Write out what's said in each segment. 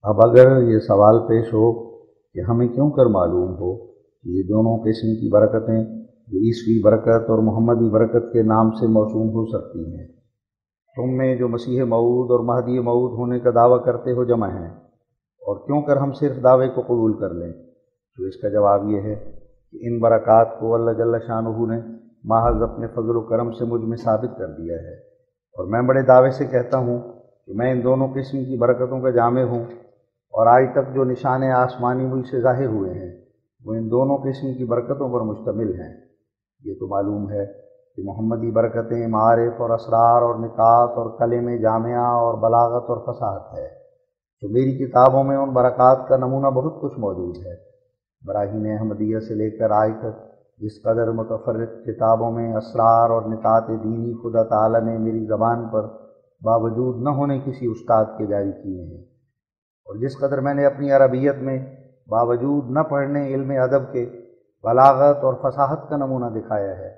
اب اگر یہ سوال پیش ہو کہ ہمیں کیوں کر معلوم ہو کہ یہ دونوں قسم کی برکتیں جو عیسوی برکت اور محمدی برکت کے نام سے موسوم ہو سکتی ہیں تم میں جو مسیح موعود اور مہدی موعود ہونے کا دعویٰ کرتے ہو جمع ہیں، اور کیوں کر ہم صرف دعوے کو قبول کر لیں؟ تو اس کا جواب یہ ہے کہ ان برکات کو اللہ جل شانہ نے محض اپنے فضل و کرم سے مجھ میں ثابت کر دیا ہے، اور میں بڑے دعوے سے کہتا ہوں کہ میں ان دونوں قسم کی برکتوں کا جامع ہوں، اور آج تک جو نشان آسمانی مجھ سے ظاہر ہوئے ہیں وہ ان دونوں قسم کی برکتوں پر مشتمل ہیں۔ یہ تو معلوم ہے کہ محمدی برکتیں معارف اور اسرار اور نکات اور کلم جامعہ اور بلاغت اور فصاحت ہے، تو میری کتابوں میں ان برکات کا نمونہ بہت کچھ موجود ہے۔ براہین احمدیہ سے لے کر آج تک جس قدر متفرق کتابوں میں اسرار اور نکات دینی خدا تعالی نے میری زبان پر باوجود نہ ہونے کسی استاد کے جاری کیے ہیں، اور جس قدر میں نے اپنی عربیت میں باوجود نہ پڑھنے علم ادب کے بلاغت اور فصاحت کا نمونہ دکھایا ہے،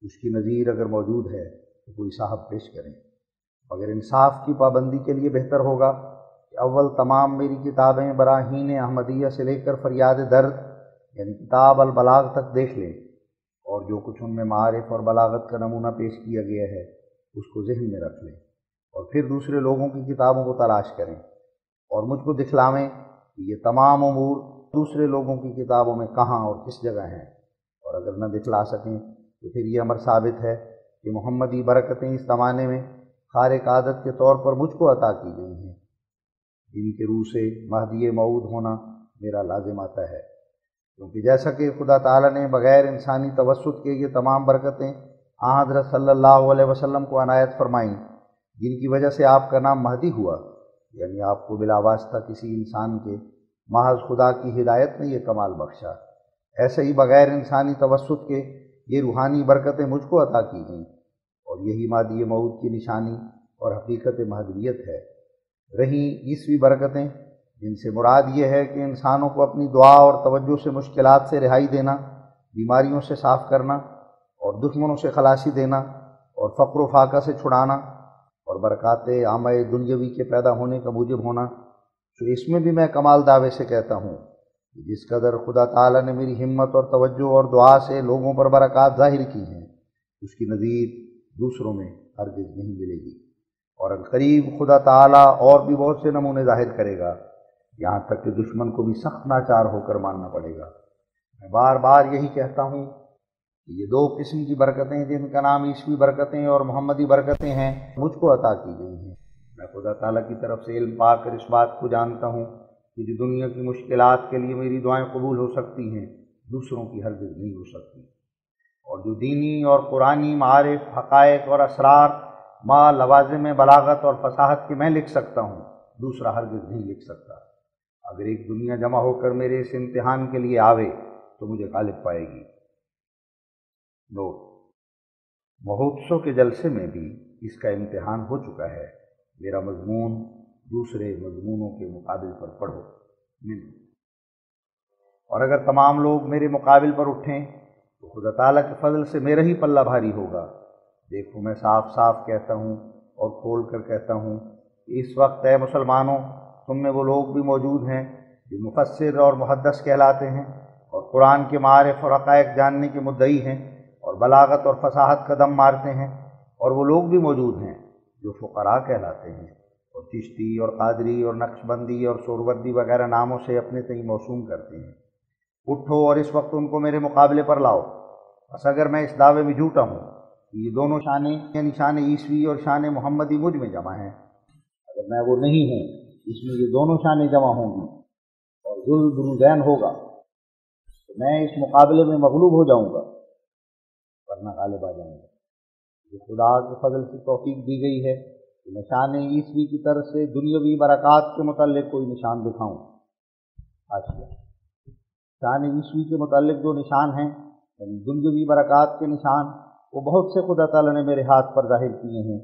اس کی نظیر اگر موجود ہے تو کوئی صاحب پیش کریں۔ مگر انصاف کی پابندی کے لیے بہتر ہوگا کہ اول تمام میری کتابیں براہین احمدیہ سے لے کر فریاد درد یعنی کتاب البلاغ تک دیکھ لیں، اور جو کچھ ان میں معارف اور بلاغت کا نمونہ پیش کیا گیا ہے اس کو ذہن میں رکھ لیں، اور پھر دوسرے لوگوں کی کتابوں کو تلاش کریں اور مجھ کو دکھلاویں کہ یہ تمام امور دوسرے لوگوں کی کتابوں میں کہاں اور کس جگہ ہیں، اور اگر نہ دکھلا سکیں تو پھر یہ امر ثابت ہے کہ محمدی برکتیں اس زمانے میں خارق عادت کے طور پر مجھ کو عطا کی گئی ہیں، جن کے روح سے مہدی موعود ہونا میرا لازم آتا ہے، کیونکہ جیسا کہ خدا تعالی نے بغیر انسانی توسط کے یہ تمام برکتیں حضرت صلی اللہ علیہ وسلم کو عنایت فرمائیں، جن کی وجہ سے آپ کا نام مہدی ہوا، یعنی آپ کو بلا واسطہ کسی انسان کے محض خدا کی ہدایت نے یہ کمال بخشا، ایسے ہی بغیر انسانی توسط کے یہ روحانی برکتیں مجھ کو عطا کی گئیں، اور یہی مہدی موعود کی نشانی اور حقیقت مہدویت ہے۔ رہی عیسوی برکتیں جن سے مراد یہ ہے کہ انسانوں کو اپنی دعا اور توجہ سے مشکلات سے رہائی دینا، بیماریوں سے صاف کرنا اور دشمنوں سے خلاصی دینا اور فقر و فاقہ سے چھڑانا اور برکات عامہ دنیاوی کے پیدا ہونے کا موجب ہونا، تو اس میں بھی میں کمال دعوے سے کہتا ہوں کہ جس قدر خدا تعالی نے میری ہمت اور توجہ اور دعا سے لوگوں پر برکات ظاہر کی ہیں اس کی نظیر دوسروں میں ہرگز نہیں ملے گی، اور عنقریب خدا تعالی اور بھی بہت سے نمونے ظاہر کرے گا، یہاں تک کہ دشمن کو بھی سخت ناچار ہو کر ماننا پڑے گا۔ میں بار بار یہی کہتا ہوں کہ یہ دو قسم کی برکتیں جن کا نام عیسوی برکتیں اور محمدی برکتیں ہیں مجھ کو عطا کی گئی ہیں۔ میں خدا تعالیٰ کی طرف سے علم پا کر اس بات کو جانتا ہوں کہ جو دنیا کی مشکلات کے لیے میری دعائیں قبول ہو سکتی ہیں دوسروں کی ہرگز نہیں ہو سکتی، اور جو دینی اور قرآنی معارف، حقائق اور اسرار ما لوازم بلاغت اور فصاحت کے میں لکھ سکتا ہوں دوسرا ہرگز نہیں لکھ سکتا۔ اگر ایک دنیا جمع ہو کر میرے اس امتحان کے لیے آوے تو مجھے غالب پائے گی۔ نوٹ: مہوتسو کے جلسے میں بھی اس کا امتحان ہو چکا ہے، میرا مضمون دوسرے مضمونوں کے مقابل پر پڑھو۔ اور اگر تمام لوگ میرے مقابل پر اٹھیں تو خدا تعالیٰ کے فضل سے میرا ہی پلہ بھاری ہوگا۔ دیکھو میں صاف صاف کہتا ہوں اور کھول کر کہتا ہوں کہ اس وقت اے مسلمانوں تم میں وہ لوگ بھی موجود ہیں جو مفسر اور محدث کہلاتے ہیں اور قرآن کے معارف اور حقائق جاننے کے مدعی ہیں اور بلاغت اور فصاحت کا دم مارتے ہیں، اور وہ لوگ بھی موجود ہیں جو فقراء کہلاتے ہیں اور چشتی اور قادری اور نقشبندی اور سوروردی وغیرہ ناموں سے اپنے تئیں موسوم کرتے ہیں۔ اٹھو اور اس وقت ان کو میرے مقابلے پر لاؤ۔ بس اگر میں اس دعوے میں جھوٹا ہوں کہ یہ دونوں شانیں یعنی شان عیسوی اور شان محمدی مجھ میں جمع ہیں، اگر میں وہ نہیں ہوں اس میں یہ دونوں شانیں جمع ہوں گی اور ذل بروزین ہوگا تو میں اس مقابلے میں مغلوب ہو جاؤں گا ورنہ غالب آ جاؤں گا۔ یہ خدا کے فضل سے توفیق دی گئی ہے کہ میں شان عیسوی کی طرف سے دنیاوی برکات کے متعلق کوئی نشان دکھاؤں۔ حاشیہ: شان عیسوی کے متعلق جو نشان ہیں یعنی دنیاوی برکات کے نشان وہ بہت سے خدا تعالیٰ نے میرے ہاتھ پر ظاہر کیے ہیں،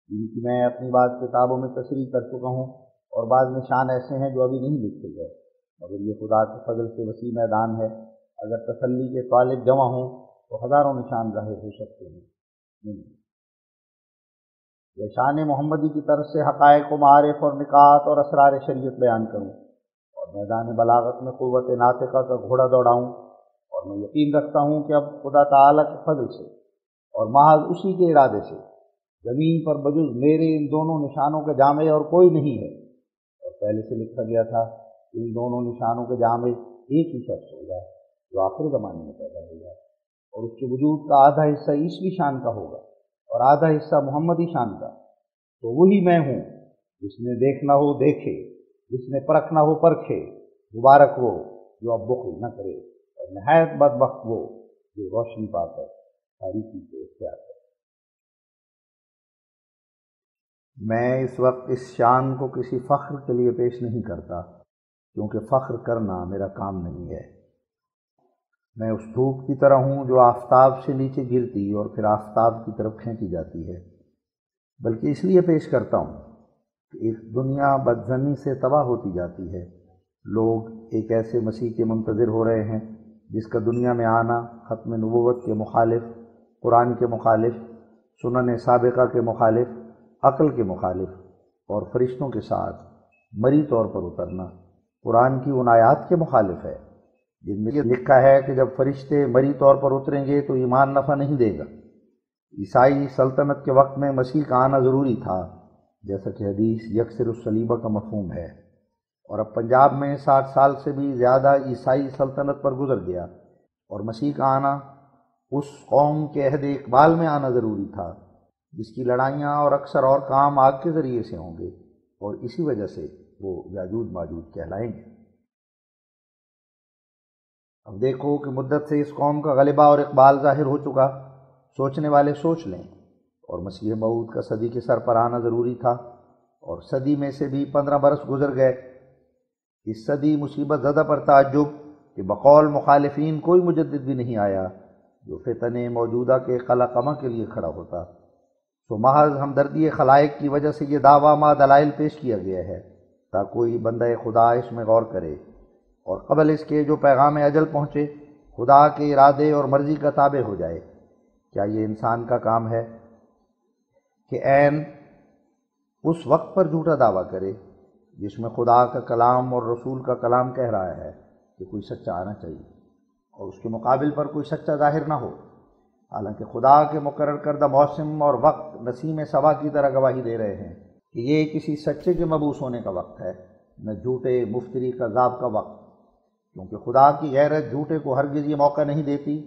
جن کی میں اپنی بعض کتابوں میں تصریح کر چکا ہوں، اور بعض نشان ایسے ہیں جو ابھی نہیں لکھے گئے، مگر یہ خدا کے فضل سے وسیع میدان ہے، اگر تسلی کے طالب جمع ہوں تو ہزاروں نشان ظاہر ہو سکتے ہیں۔ یا شان محمدی کی طرف سے حقائق و معارف اور نکات اور اسرار شریعت بیان کروں اور میدان بلاغت میں قوت ناطقہ کا گھوڑا دوڑاؤں، اور میں یقین رکھتا ہوں کہ اب خدا تعالیٰ کے فضل سے اور محض اسی کے ارادے سے زمین پر بجز میرے ان دونوں نشانوں کے جامع اور کوئی نہیں ہے۔ اور پہلے سے لکھا گیا تھا کہ ان دونوں نشانوں کے جامع ایک ہی شخص ہوگا جو آخر زمانے میں پیدا ہوگا، اور اس کے وجود کا آدھا حصہ عیسوی شان کا ہوگا اور آدھا حصہ محمدی شان کا۔ تو وہی میں ہوں، جس نے دیکھنا ہو دیکھے، جس نے پرکھنا ہو پرکھے۔ مبارک وہ جو اب بخل نہ کرے، اور نہایت بدبخت وہ جو روشنی پا کر تاریکی کو اختیار کرے۔ میں اس وقت اس شان کو کسی فخر کے لیے پیش نہیں کرتا، کیونکہ فخر کرنا میرا کام نہیں ہے۔ میں اس دھوپ کی طرح ہوں جو آفتاب سے نیچے گرتی اور پھر آفتاب کی طرف کھینچی جاتی ہے، بلکہ اس لیے پیش کرتا ہوں کہ ایک دنیا بدظنی سے تباہ ہوتی جاتی ہے۔ لوگ ایک ایسے مسیح کے منتظر ہو رہے ہیں جس کا دنیا میں آنا ختم نبوت کے مخالف، قرآن کے مخالف، سنن سابقہ کے مخالف، عقل کے مخالف اور فرشتوں کے ساتھ مری طور پر اترنا قرآن کی ان آیات کے مخالف ہے جن میں یہ لکھا ہے کہ جب فرشتے مری طور پر اتریں گے تو ایمان نفع نہیں دے گا۔ عیسائی سلطنت کے وقت میں مسیح کا آنا ضروری تھا، جیسا کہ حدیث یکسر الصلیبہ کا مفہوم ہے، اور اب پنجاب میں 60 سال سے بھی زیادہ عیسائی سلطنت پر گزر گیا، اور مسیح کا آنا اس قوم کے عہد اقبال میں آنا ضروری تھا جس کی لڑائیاں اور اکثر اور کام آگ کے ذریعے سے ہوں گے، اور اسی وجہ سے وہ یاجوج ماجوج کہلائیں گے۔ اب دیکھو کہ مدت سے اس قوم کا غلبہ اور اقبال ظاہر ہو چکا۔ سوچنے والے سوچ لیں، اور مسیح موعود کا صدی کے سر پر آنا ضروری تھا، اور صدی میں سے بھی 15 برس گزر گئے۔ اس صدی مصیبت زدہ پر تعجب کہ بقول مخالفین کوئی مجدد بھی نہیں آیا جو فتن موجودہ کے قلقمہ کے لیے کھڑا ہوتا۔ تو محض ہمدردی خلائق کی وجہ سے یہ دعویٰ ما دلائل پیش کیا گیا ہے تاکہ کوئی بندہ خدا اس میں غور کرے، اور قبل اس کے جو پیغام اجل پہنچے خدا کے ارادے اور مرضی کا تابع ہو جائے۔ کیا یہ انسان کا کام ہے کہ عین اس وقت پر جھوٹا دعویٰ کرے جس میں خدا کا کلام اور رسول کا کلام کہہ رہا ہے کہ کوئی سچا آنا چاہیے، اور اس کے مقابل پر کوئی سچا ظاہر نہ ہو، حالانکہ خدا کے مقرر کردہ موسم اور وقت نسیم صبا کی طرح گواہی دے رہے ہیں کہ یہ کسی سچے کے مبعوث ہونے کا وقت ہے، نہ جھوٹے مفتری کذاب کا وقت، کیونکہ خدا کی غیرت جھوٹے کو ہرگز یہ موقع نہیں دیتی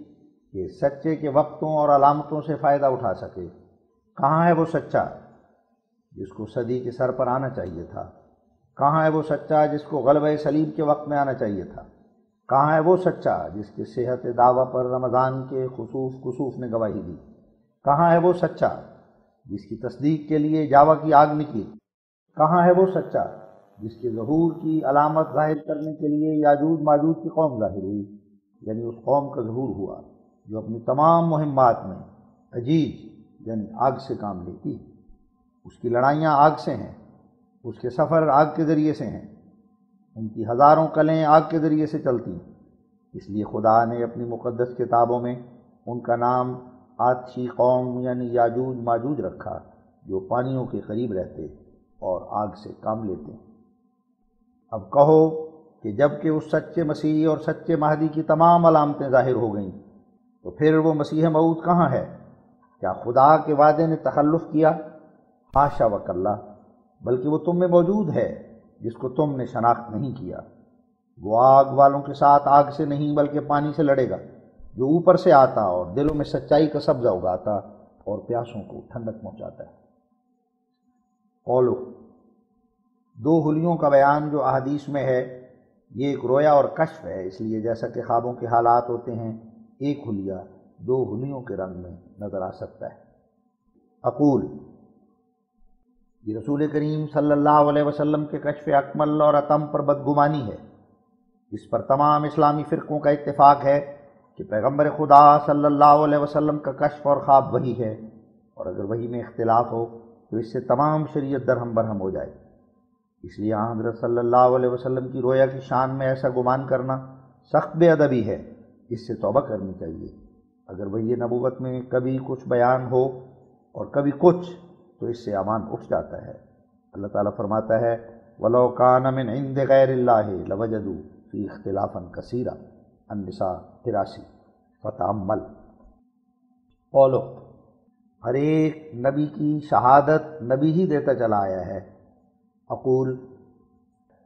کہ سچے کے وقتوں اور علامتوں سے فائدہ اٹھا سکے۔ کہاں ہے وہ سچا جس کو صدی کے سر پر آنا چاہیے تھا؟ کہاں ہے وہ سچا جس کو غلبہ صلیب کے وقت میں آنا چاہیے تھا؟ کہاں ہے وہ سچا جس کے صحت دعویٰ پر رمضان کے خسوف کسوف نے گواہی دی؟ کہاں ہے وہ سچا جس کی تصدیق کے لیے جاوا کی آگ نکلی؟ کہاں ہے وہ سچا جس کے ظہور کی علامت ظاہر کرنے کے لیے یاجوج ماجوج کی قوم ظاہر ہوئی، یعنی اس قوم کا ظہور ہوا جو اپنی تمام مہمات میں عجیز یعنی آگ سے کام لیتی ہے۔ اس کی لڑائیاں آگ سے ہیں، اس کے سفر آگ کے ذریعے سے ہیں، ان کی ہزاروں کلیں آگ کے ذریعے سے چلتی ہیں۔ اس لیے خدا نے اپنی مقدس کتابوں میں ان کا نام آتشی قوم یعنی یاجوج ماجوج رکھا، جو پانیوں کے قریب رہتے اور آگ سے کام لیتے ہیں۔ اب کہو کہ جب کہ اس سچے مسیح اور سچے مہدی کی تمام علامتیں ظاہر ہو گئیں تو پھر وہ مسیح موعود کہاں ہے؟ کیا خدا کے وعدے نے تخلف کیا؟ حاشا وکلا، بلکہ وہ تم میں موجود ہے جس کو تم نے شناخت نہیں کیا۔ وہ آگ والوں کے ساتھ آگ سے نہیں بلکہ پانی سے لڑے گا، جو اوپر سے آتا اور دلوں میں سچائی کا سبزہ اگاتا اور پیاسوں کو ٹھنڈک پہنچاتا ہے۔ قولو، دو حلیوں کا بیان جو احادیث میں ہے، یہ ایک رویا اور کشف ہے، اس لیے جیسا کہ خوابوں کے حالات ہوتے ہیں، ایک حلیہ دو حلیوں کے رنگ میں نظر آ سکتا ہے۔ اقول، یہ رسول کریم صلی اللہ علیہ وسلم کے کشف اکمل اور اتم پر بدگمانی ہے۔ اس پر تمام اسلامی فرقوں کا اتفاق ہے کہ پیغمبر خدا صلی اللہ علیہ وسلم کا کشف اور خواب وہی ہے، اور اگر وہی میں اختلاف ہو تو اس سے تمام شریعت درہم برہم ہو جائے۔ اس لیے حضرت صلی اللہ علیہ وسلم کی رویا کی شان میں ایسا گمان کرنا سخت بے ادبی ہے، اس سے توبہ کرنی چاہیے۔ اگر وہی نبوت میں کبھی کچھ بیان ہو اور کبھی کچھ، تو اس سے امان اٹھ جاتا ہے۔ اللہ تعالیٰ فرماتا ہے وَلَوْ كَانَ مِنْ عِنْدِ غَيْرِ اللَّهِ لَوَجَدُوا فِي اخْتِلَافًا كَثِيرًا النساء 83 فتأمل۔ قولو، ہر ایک نبی کی شہادت نبی ہی دیتا چلا آیا ہے۔ اقول،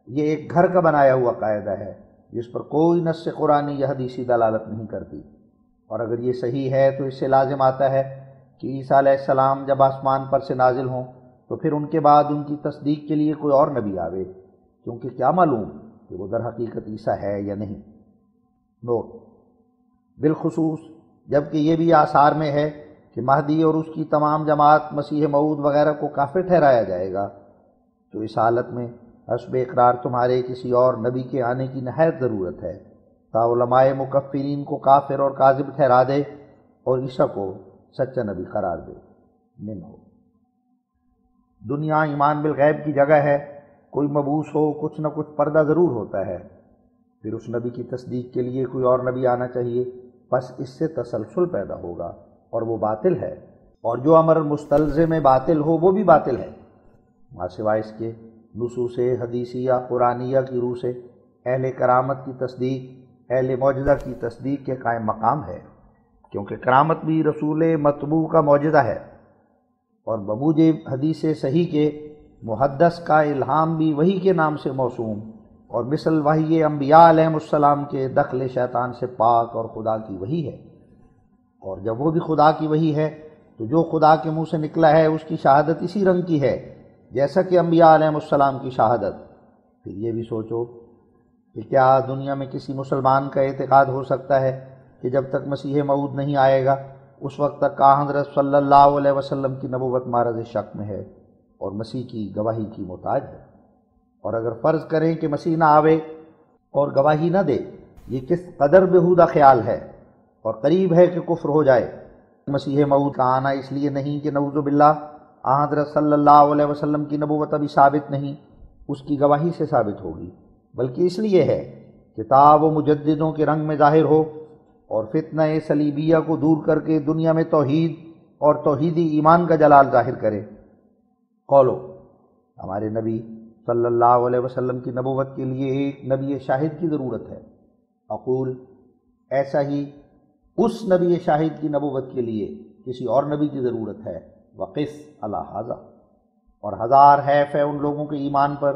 یہ ایک گھر کا بنایا ہوا قاعدہ ہے جس پر کوئی نص قرآنی یا حدیثی دلالت نہیں کرتی، اور اگر یہ صحیح ہے تو اس سے لازم آتا ہے کہ عیسیٰ علیہ السلام جب آسمان پر سے نازل ہوں تو پھر ان کے بعد ان کی تصدیق کے لیے کوئی اور نبی آوے، کیونکہ کیا معلوم کہ وہ در حقیقت عیسیٰ ہے یا نہیں۔ نوٹ: بالخصوص جبکہ یہ بھی آثار میں ہے کہ مہدی اور اس کی تمام جماعت مسیح موعود وغیرہ کو کافر ٹھہرایا جائے گا، تو اس حالت میں حسب اقرار تمہارے کسی اور نبی کے آنے کی نہایت ضرورت ہے تا علماء مکفرین کو کافر اور کاذب ٹھہرا دے اور عیسیٰ کو سچا نبی قرار دے۔ منہ دنیا ایمان بالغیب کی جگہ ہے، کوئی مبعوث ہو کچھ نہ کچھ پردہ ضرور ہوتا ہے، پھر اس نبی کی تصدیق کے لیے کوئی اور نبی آنا چاہیے، بس اس سے تسلسل پیدا ہوگا اور وہ باطل ہے، اور جو امر مستلزم باطل ہو وہ بھی باطل ہے، مع سوائے اس کے نصوص حدیثیہ قرآنیہ کی روح سے اہل کرامت کی تصدیق اہل معجزہ کی تصدیق کے قائم مقام ہے، کیونکہ کرامت بھی رسول مطبوع کا معجزہ ہے، اور بموجب حدیث صحیح کے محدث کا الہام بھی وحی کے نام سے موسوم، اور مثل وحی انبیاء علیہ السلام کے دخل شیطان سے پاک اور خدا کی وحی ہے، اور جب وہ بھی خدا کی وحی ہے تو جو خدا کے منہ سے نکلا ہے اس کی شہادت اسی رنگ کی ہے جیسا کہ انبیاء علیہ السلام کی شہادت۔ پھر یہ بھی سوچو کہ کیا دنیا میں کسی مسلمان کا اعتقاد ہو سکتا ہے کہ جب تک مسیح موعود نہیں آئے گا اس وقت تک حضرت صلی اللہ علیہ وسلم کی نبوت معرض شک میں ہے اور مسیح کی گواہی کی محتاج ہے؟ اور اگر فرض کریں کہ مسیح نہ آوے اور گواہی نہ دے، یہ کس قدر بہودہ خیال ہے اور قریب ہے کہ کفر ہو جائے۔ مسیح موعود کا آنا اس لیے نہیں کہ نعوذ باللہ حضرت صلی اللہ علیہ وسلم کی نبوت ابھی ثابت نہیں، اس کی گواہی سے ثابت ہوگی، بلکہ اس لیے ہے کہ تا وہ مجددوں کے رنگ میں ظاہر ہو اور فتنہ صلیبیہ کو دور کر کے دنیا میں توحید اور توحیدی ایمان کا جلال ظاہر کرے۔ قولو، ہمارے نبی صلی اللہ علیہ وسلم کی نبوت کے لیے ایک نبی شاہد کی ضرورت ہے۔ اقول، ایسا ہی اس نبی شاہد کی نبوت کے لیے کسی اور نبی کی ضرورت ہے۔ وقس علی ھذا، اور ہزار حیف ہے ان لوگوں کے ایمان پر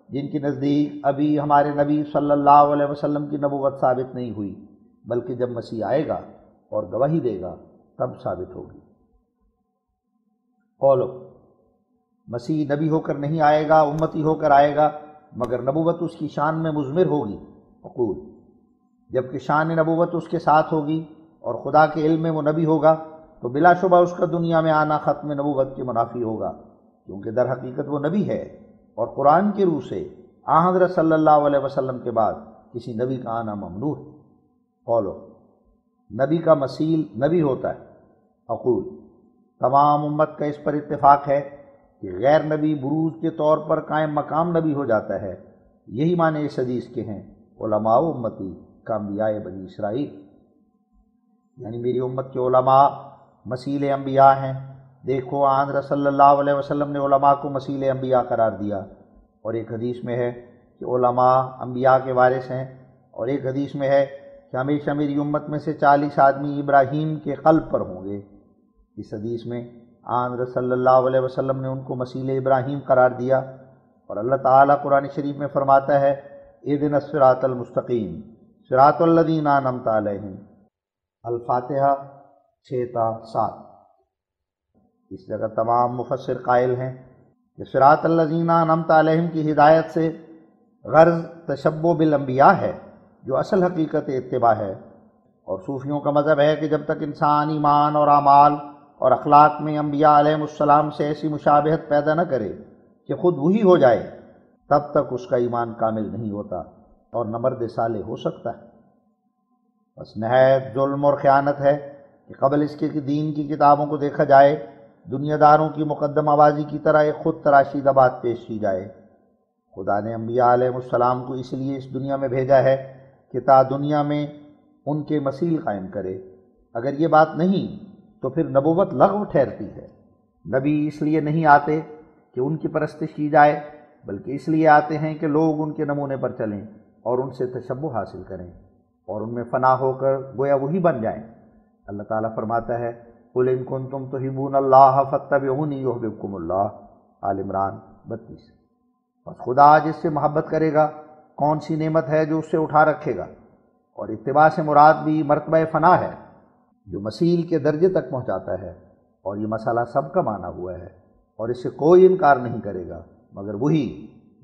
جن کے نزدیک ابھی ہمارے نبی صلی اللہ علیہ وسلم کی نبوت ثابت نہیں ہوئی، بلکہ جب مسیح آئے گا اور گواہی دے گا تب ثابت ہوگی۔ قولو، مسیح نبی ہو کر نہیں آئے گا، امتی ہو کر آئے گا، مگر نبوت اس کی شان میں مضمر ہوگی۔ اقول، جبکہ شان نبوت اس کے ساتھ ہوگی اور خدا کے علم میں وہ نبی ہوگا تو بلا شبہ اس کا دنیا میں آنا ختم نبوت کے منافی ہوگا، کیونکہ در حقیقت وہ نبی ہے اور قرآن کی روح سے حضرت صلی اللہ علیہ وسلم کے بعد کسی نبی کا آنا ممنوع ہے۔ قولو، نبی کا مثیل نبی ہوتا ہے۔ اقول، تمام امت کا اس پر اتفاق ہے کہ غیر نبی بروز کے طور پر قائم مقام نبی ہو جاتا ہے۔ یہی معنی اس حدیث کے ہیں علماء امتی کا انبیاء بنی اسرائیل، یعنی میری امت کے علماء مثیل انبیاء ہیں۔ دیکھو حضرت صلی اللہ علیہ وسلم نے علماء کو مثیل انبیاء قرار دیا، اور ایک حدیث میں ہے کہ علماء انبیاء کے وارث ہیں، اور ایک حدیث میں ہے کہ ہمیشہ میری امت میں سے 40 آدمی ابراہیم کے قلب پر ہوں گے۔ اس حدیث میں حضرت صلی اللہ علیہ وسلم نے ان کو مثیل ابراہیم قرار دیا، اور اللہ تعالیٰ قرآن شریف میں فرماتا ہے اهدنا الصراط المستقیم صراط الذین انعمت علیہم، الفاتحہ 6-7۔ اس جگہ تمام مفسر قائل ہیں کہ صراط الذین انعمت علیہم کی ہدایت سے غرض تشبہ بالانبیاء ہے، جو اصل حقیقت اتباع ہے، اور صوفیوں کا مذہب ہے کہ جب تک انسان ایمان اور اعمال اور اخلاق میں انبیاء علیہ السلام سے ایسی مشابہت پیدا نہ کرے کہ خود وہی ہو جائے، تب تک اس کا ایمان کامل نہیں ہوتا اور نہ مرد صالح ہو سکتا ہے۔ بس نہایت ظلم اور خیانت ہے کہ قبل اس کے کہ دین کی کتابوں کو دیکھا جائے، دنیا داروں کی مقدم آبازی کی طرح ایک خود تراشیدہ بات پیش کی جائے۔ خدا نے انبیاء علیہ السلام کو اس لیے اس دنیا میں بھیجا ہے کہ تا دنیا میں ان کے مثیل قائم کرے۔ اگر یہ بات نہیں تو پھر نبوت لغو ٹھہرتی ہے۔ نبی اس لیے نہیں آتے کہ ان کی پرستش کی جائے، بلکہ اس لیے آتے ہیں کہ لوگ ان کے نمونے پر چلیں اور ان سے تشبہ حاصل کریں اور ان میں فنا ہو کر گویا وہی بن جائیں۔ اللہ تعالیٰ فرماتا ہے قُلْ إِن كُنتُمْ تُحِبُّونَ اللَّهَ فَاتَّبِعُونِي يُحْبِبْكُمُ اللَّهُ، آل عمران 32۔ بس خدا جس سے محبت کرے گا کون سی نعمت ہے جو اس سے اٹھا رکھے گا، اور اتباع سے مراد بھی مرتبہ فنا ہے جو مسیل کے درجے تک پہنچاتا ہے، اور یہ مسئلہ سب کا مانا ہوا ہے اور اس سے کوئی انکار نہیں کرے گا مگر وہی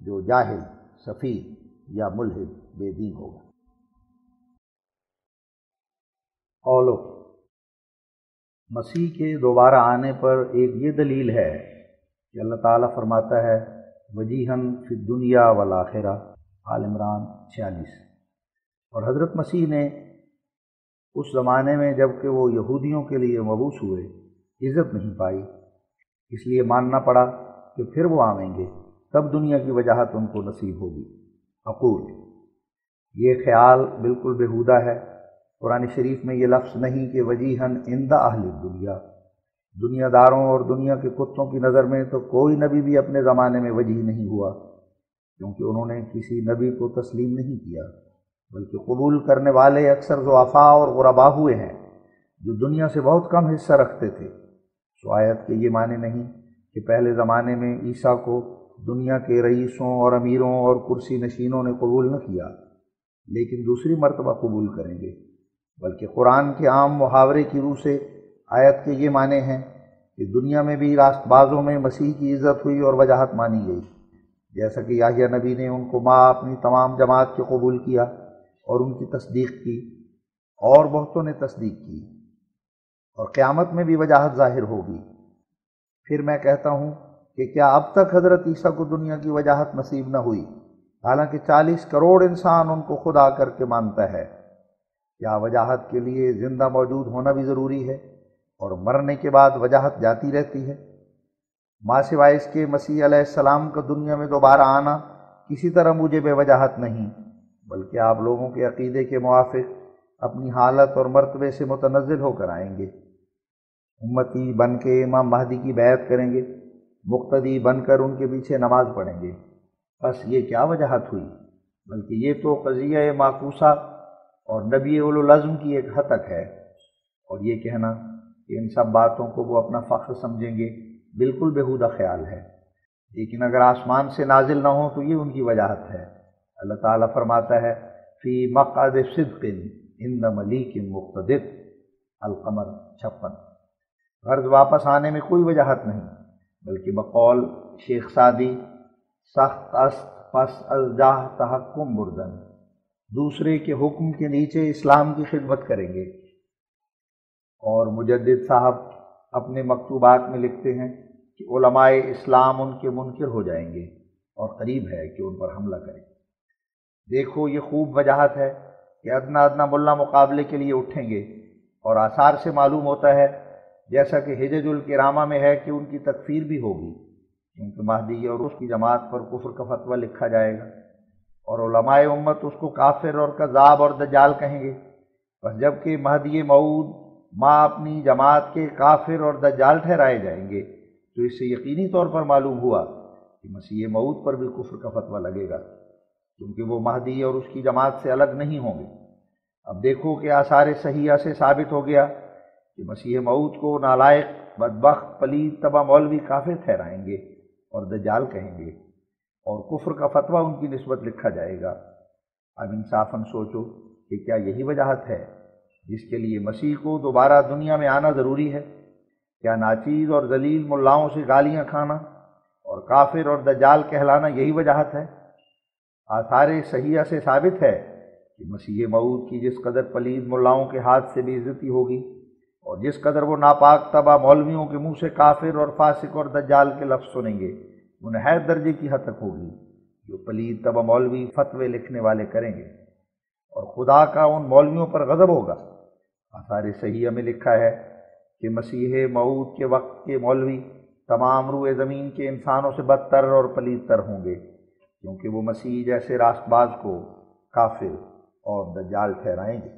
جو جاہل، سفیہ یا ملحد بے دین ہوگا۔ قولو، مسیح کے دوبارہ آنے پر ایک یہ دلیل ہے کہ اللہ تعالیٰ فرماتا ہے وجیہاً فی الدنیا والآخرہ، آل عمران 46۔ اور حضرت مسیح نے اس زمانے میں جب کہ وہ یہودیوں کے لیے مبعوث ہوئے عزت نہیں پائی، اس لیے ماننا پڑا کہ پھر وہ آئیں گے، تب دنیا کی وجاہت ان کو نصیب ہوگی۔ اقول، یہ خیال بالکل بیہودہ ہے۔ قرآن شریف میں یہ لفظ نہیں کہ وجیہاً عند اہل الدنیا، دنیا داروں اور دنیا کے کتوں کی نظر میں تو کوئی نبی بھی اپنے زمانے میں وجیح نہیں ہوا، کیونکہ انہوں نے کسی نبی کو تسلیم نہیں کیا، بلکہ قبول کرنے والے اکثر ضعفاء اور غرباء ہوئے ہیں جو دنیا سے بہت کم حصہ رکھتے تھے۔ سو آیت کے یہ معنی نہیں کہ پہلے زمانے میں عیسیٰ کو دنیا کے رئیسوں اور امیروں اور کرسی نشینوں نے قبول نہ کیا، لیکن دوسری مرتبہ قبول کریں گے، بلکہ قرآن کے عام محاورے کی روح سے آیت کے یہ معنی ہیں کہ دنیا میں بھی راست بازوں میں مسیح کی عزت ہوئی اور وجاہت مانی گئی، جیسا کہ یحییٰ نبی نے ان کو ماں اپنی تمام جماعت کے قبول کیا اور ان کی تصدیق کی، اور بہتوں نے تصدیق کی، اور قیامت میں بھی وجاہت ظاہر ہوگی۔ پھر میں کہتا ہوں کہ کیا اب تک حضرت عیسیٰ کو دنیا کی وجاہت نصیب نہ ہوئی، حالانکہ 40 کروڑ انسان ان کو خدا کر کے مانتا ہے؟ کیا وجاہت کے لیے زندہ موجود ہونا بھی ضروری ہے اور مرنے کے بعد وجاہت جاتی رہتی ہے؟ ماں سوائے اس کے مسیح علیہ السلام کا دنیا میں دوبارہ آنا کسی طرح موجب وجاہت نہیں، بلکہ آپ لوگوں کے عقیدے کے موافق اپنی حالت اور مرتبے سے متنزل ہو کر آئیں گے، امتی بن کے امام مہدی کی بیعت کریں گے، مقتدی بن کر ان کے پیچھے نماز پڑھیں گے۔ بس یہ کیا وجاہت ہوئی، بلکہ یہ تو قضیہ معکوسہ اور نبی اولوالعزم کی ایک ہتک ہے، اور یہ کہنا کہ ان سب باتوں کو وہ اپنا فخر سمجھیں گے بالکل بیہودہ خیال ہے۔ لیکن اگر آسمان سے نازل نہ ہو تو یہ ان کی وجاہت ہے۔ اللہ تعالیٰ فرماتا ہے فی مقعد صدق عند ملیک مقتدر، القمر 56۔ غرض واپس آنے میں کوئی وجاہت نہیں، بلکہ بقول شیخ سعدی سخت است پس از جاہ تحکم بردن، دوسرے کے حکم کے نیچے اسلام کی خدمت کریں گے۔ اور مجدد صاحب اپنے مکتوبات میں لکھتے ہیں کہ علماء اسلام ان کے منکر ہو جائیں گے اور قریب ہے کہ ان پر حملہ کریں۔ دیکھو یہ خوب وجاہت ہے کہ ادنا ادنا ملا مقابلے کے لیے اٹھیں گے، اور آثار سے معلوم ہوتا ہے جیسا کہ حجج الکرامہ میں ہے کہ ان کی تکفیر بھی ہوگی، کیونکہ مہدی اور اس کی جماعت پر کفر کا فتویٰ لکھا جائے گا، اور علماء امت اس کو کافر اور کذاب اور دجال کہیں گے۔ بس جب کہ مہدی موعود ماں اپنی جماعت کے کافر اور دجال ٹھہرائے جائیں گے، تو اس سے یقینی طور پر معلوم ہوا کہ مسیح موعود پر بھی کفر کا فتویٰ لگے گا، کیونکہ وہ مہدی اور اس کی جماعت سے الگ نہیں ہوں گے۔ اب دیکھو کہ آثار صحیحہ سے ثابت ہو گیا کہ مسیح موعود کو نالائق، بدبخت، پلید، تباہ مولوی کافر ٹھہرائیں گے اور دجال کہیں گے، اور کفر کا فتویٰ ان کی نسبت لکھا جائے گا۔ اب انصافاً سوچو کہ کیا یہی وجاہت ہے جس کے لیے مسیح کو دوبارہ دنیا میں آنا ضروری ہے؟ کیا ناچیز اور ذلیل ملاؤں سے گالیاں کھانا اور کافر اور دجال کہلانا یہی وجاہت ہے؟ آثار صحیحہ سے ثابت ہے کہ مسیح موعود کی جس قدر پلید ملاؤں کے ہاتھ سے بے عزتی ہوگی، اور جس قدر وہ ناپاک تباہ مولویوں کے منہ سے کافر اور فاسق اور دجال کے لفظ سنیں گے، وہ نہایت درجے کی حد تک ہوگی جو پلید تباہ مولوی فتوے لکھنے والے کریں گے، اور خدا کا ان مولویوں پر غضب ہوگا۔ آثار صحیحہ میں لکھا ہے کہ مسیح موعود کے وقت کے مولوی تمام روئے زمین کے انسانوں سے بدتر اور پلید تر ہوں گے، کیونکہ وہ مسیح جیسے راست باز کو کافر اور دجال ٹھہرائیں گے۔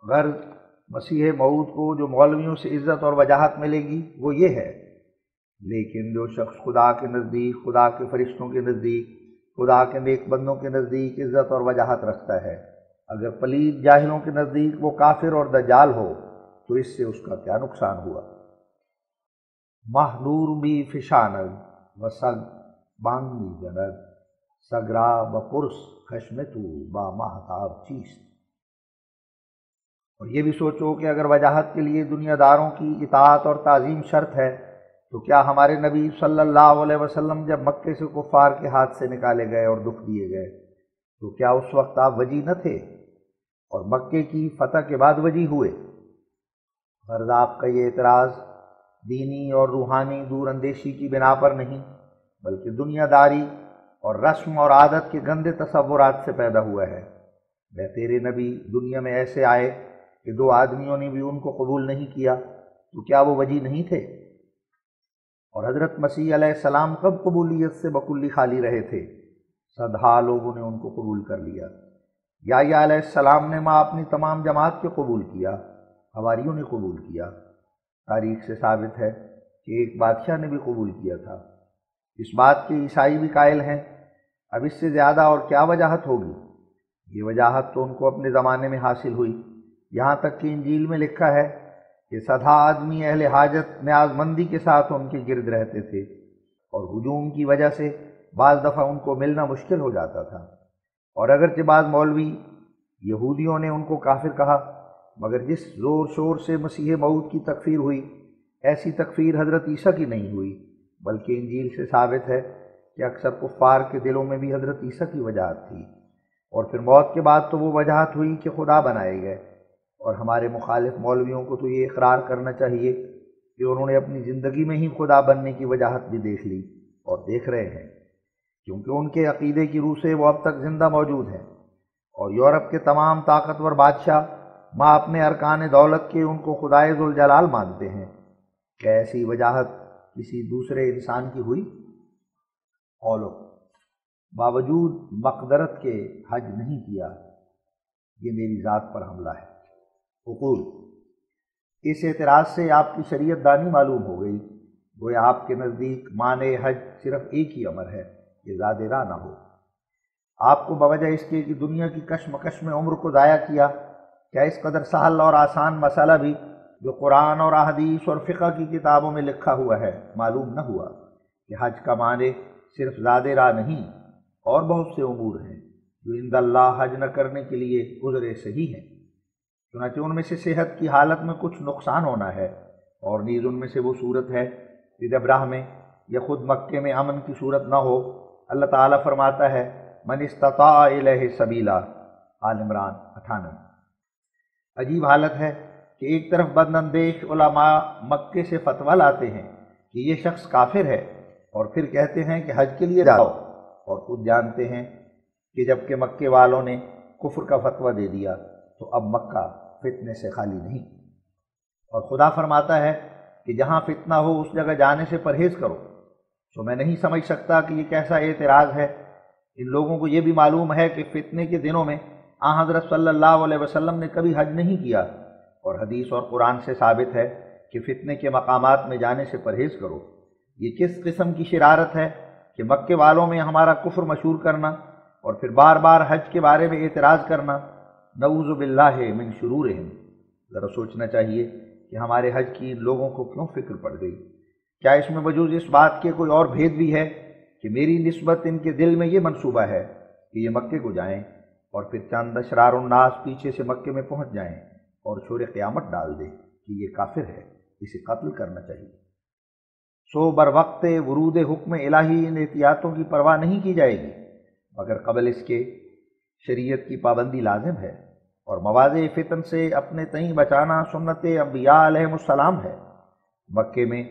غرض مسیح موعود کو جو مولویوں سے عزت اور وجاہت ملے گی وہ یہ ہے لیکن جو شخص خدا کے نزدیک، خدا کے فرشتوں کے نزدیک، خدا کے نیک بندوں کے نزدیک عزت اور وجاہت رکھتا ہے، اگر پلید جاہلوں کے نزدیک وہ کافر اور دجال ہو تو اس سے اس کا کیا نقصان ہوا۔ محدور بھی فشانگ و سگ بانگی جنگ سگرا و پرس خشمتو با مہتاب چیست۔ اور یہ بھی سوچو کہ اگر وجاہت کے لیے دنیا داروں کی اطاعت اور تعظیم شرط ہے تو کیا ہمارے نبی صلی اللہ علیہ وسلم جب مکے سے کفار کے ہاتھ سے نکالے گئے اور دکھ دیے گئے تو کیا اس وقت آپ وجی نہ تھے، اور مکے کی فتح کے بعد وجی ہوئے؟ غرض آپ کا یہ اعتراض دینی اور روحانی دور اندیشی کی بنا پر نہیں، بلکہ دنیا داری اور رسم اور عادت کے گندے تصورات سے پیدا ہوا ہے۔ میں تیرے نبی دنیا میں ایسے آئے کہ دو آدمیوں نے بھی ان کو قبول نہیں کیا، تو کیا وہ وجی نہیں تھے؟ اور حضرت مسیح علیہ السلام کب قبولیت سے بکلی خالی رہے تھے؟ صدہا لوگوں نے ان کو قبول کر لیا۔ یحییٰ علیہ السلام نے ماں اپنی تمام جماعت کے قبول کیا، حواریوں نے قبول کیا۔ تاریخ سے ثابت ہے کہ ایک بادشاہ نے بھی قبول کیا تھا۔ اس بات کے عیسائی بھی قائل ہیں۔ اب اس سے زیادہ اور کیا وجاہت ہوگی؟ یہ وجاہت تو ان کو اپنے زمانے میں حاصل ہوئی، یہاں تک کہ انجیل میں لکھا ہے کہ صدہا آدمی اہل حاجت نیاز مندی کے ساتھ ان کے گرد رہتے تھے، اور ہجوم کی وجہ سے بعض دفعہ ان کو ملنا مشکل ہو جاتا تھا۔ اور اگرچہ بعض مولوی یہودیوں نے ان کو کافر کہا، مگر جس زور شور سے مسیح موعود کی تکفیر ہوئی، ایسی تکفیر حضرت عیسیٰ کی نہیں ہوئی، بلکہ انجیل سے ثابت ہے کہ اکثر کفار کے دلوں میں بھی حضرت عیسیٰ کی وجاہت تھی، اور پھر موت کے بعد تو وہ وجاہت ہوئی کہ خدا بنائے گئے۔ اور ہمارے مخالف مولویوں کو تو یہ اقرار کرنا چاہیے کہ انہوں نے اپنی زندگی میں ہی خدا بننے کی وجاہت بھی دیکھ لی اور دیکھ رہے ہیں، کیونکہ ان کے عقیدے کی روح سے وہ اب تک زندہ موجود ہیں۔ اور یورپ کے تمام طاقتور بادشاہ ماں اپنے ارکان دولت کے ان کو خدائے ذوالجلال مانتے ہیں۔ کیا ایسی وجاہت کسی دوسرے انسان کی ہوئی؟ اولو باوجود مقدرت کے حج نہیں کیا، یہ میری ذات پر حملہ ہے۔ عقول اس اعتراض سے آپ کی شریعت دانی معلوم ہو گئی، گویا آپ کے نزدیک معنی حج صرف ایک ہی امر ہے کہ زاد راہ نہ ہو۔ آپ کو بوجہ اس کے کہ دنیا کی کشمکش میں عمر کو ضائع کیا، کیا اس قدر سہل اور آسان مسئلہ بھی جو قرآن اور احادیث اور فقہ کی کتابوں میں لکھا ہوا ہے معلوم نہ ہوا کہ حج کا معنی صرف زاد راہ نہیں، اور بہت سے امور ہیں جو عند اللہ حج نہ کرنے کے لیے عذر صحیح ہیں۔ چنانچہ ان میں سے صحت کی حالت میں کچھ نقصان ہونا ہے، اور نیز ان میں سے وہ صورت ہے کہ جب راہ میں یا خود مکے میں امن کی صورت نہ ہو۔ اللہ تعالیٰ فرماتا ہے من استطاع الیہ سبیلا، آل عمران 98۔ عجیب حالت ہے کہ ایک طرف بداندیش علماء مکے سے فتویٰ لاتے ہیں کہ یہ شخص کافر ہے، اور پھر کہتے ہیں کہ حج کے لیے جاؤ، اور خود جانتے ہیں کہ جب کہ مکے والوں نے کفر کا فتویٰ دے دیا تو اب مکہ فتنے سے خالی نہیں۔ اور خدا فرماتا ہے کہ جہاں فتنہ ہو اس جگہ جانے سے پرہیز کرو۔ تو میں نہیں سمجھ سکتا کہ یہ کیسا اعتراض ہے۔ ان لوگوں کو یہ بھی معلوم ہے کہ فتنے کے دنوں میں حضرت صلی اللہ علیہ وسلم نے کبھی حج نہیں کیا، اور حدیث اور قرآن سے ثابت ہے کہ فتنے کے مقامات میں جانے سے پرہیز کرو۔ یہ کس قسم کی شرارت ہے کہ مکے والوں میں ہمارا کفر مشہور کرنا اور پھر بار بار حج کے بارے میں اعتراض کرنا، نعوذ باللہ من شرورہم۔ ذرا سوچنا چاہیے کہ ہمارے حج کی ان لوگوں کو کیوں فکر پڑ گئی؟ کیا اس میں بجوز اس بات کے کوئی اور بھید بھی ہے کہ میری نسبت ان کے دل میں یہ منصوبہ ہے کہ یہ مکے کو جائیں اور پھر چند اشرار الناس پیچھے سے مکے میں پہنچ جائیں اور شور قیامت ڈال دیں کہ یہ کافر ہے، اسے قتل کرنا چاہیے؟ سو بر وقت ورود حکم الہی ان احتیاطوں کی پرواہ نہیں کی جائے گی، مگر قبل اس کے شریعت کی پابندی لازم ہے، اور مواضع فتن سے اپنے تئیں بچانا سنت انبیاء علیہ السلام ہے۔ مکے میں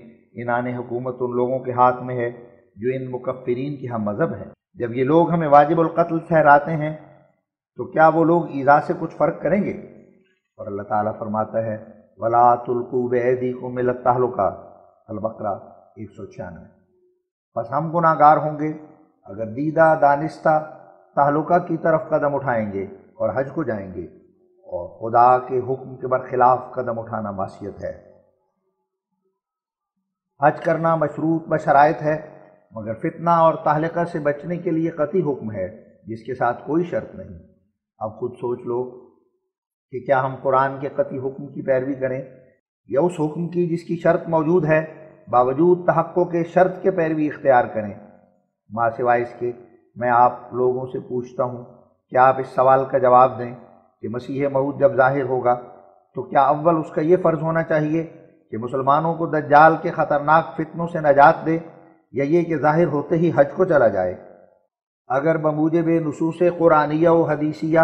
عنان حکومت ان لوگوں کے ہاتھ میں ہے جو ان مکفرین کی ہم مذہب ہیں۔ جب یہ لوگ ہمیں واجب القتل ٹھہراتے ہیں تو کیا وہ لوگ ایذا سے کچھ فرق کریں گے؟ اور اللہ تعالیٰ فرماتا ہے وَلَا تُلْقُوا بِأَيْدِيكُمْ إِلَى التَّهْلُكَةِ البقرہ 196۔ بس ہم گناہ گار ہوں گے اگر دیدہ دانستہ تہلکہ کی طرف قدم اٹھائیں گے اور حج کو جائیں گے، اور خدا کے حکم کے برخلاف قدم اٹھانا معصیت ہے۔ حج کرنا مشروط بشرائط ہے، مگر فتنہ اور تہلکہ سے بچنے کے لیے قطعی حکم ہے جس کے ساتھ کوئی شرط نہیں۔ اب خود سوچ لو کہ کیا ہم قرآن کے قطعی حکم کی پیروی کریں یا اس حکم کی جس کی شرط موجود ہے باوجود تحقق کے شرط کے پیروی اختیار کریں؟ ماں سوائے اس کے میں آپ لوگوں سے پوچھتا ہوں کہ آپ اس سوال کا جواب دیں کہ مسیح موعود جب ظاہر ہوگا تو کیا اول اس کا یہ فرض ہونا چاہیے کہ مسلمانوں کو دجال کے خطرناک فتنوں سے نجات دے، یا یہ کہ ظاہر ہوتے ہی حج کو چلا جائے؟ اگر بموجب نصوص قرآنیہ و حدیثیہ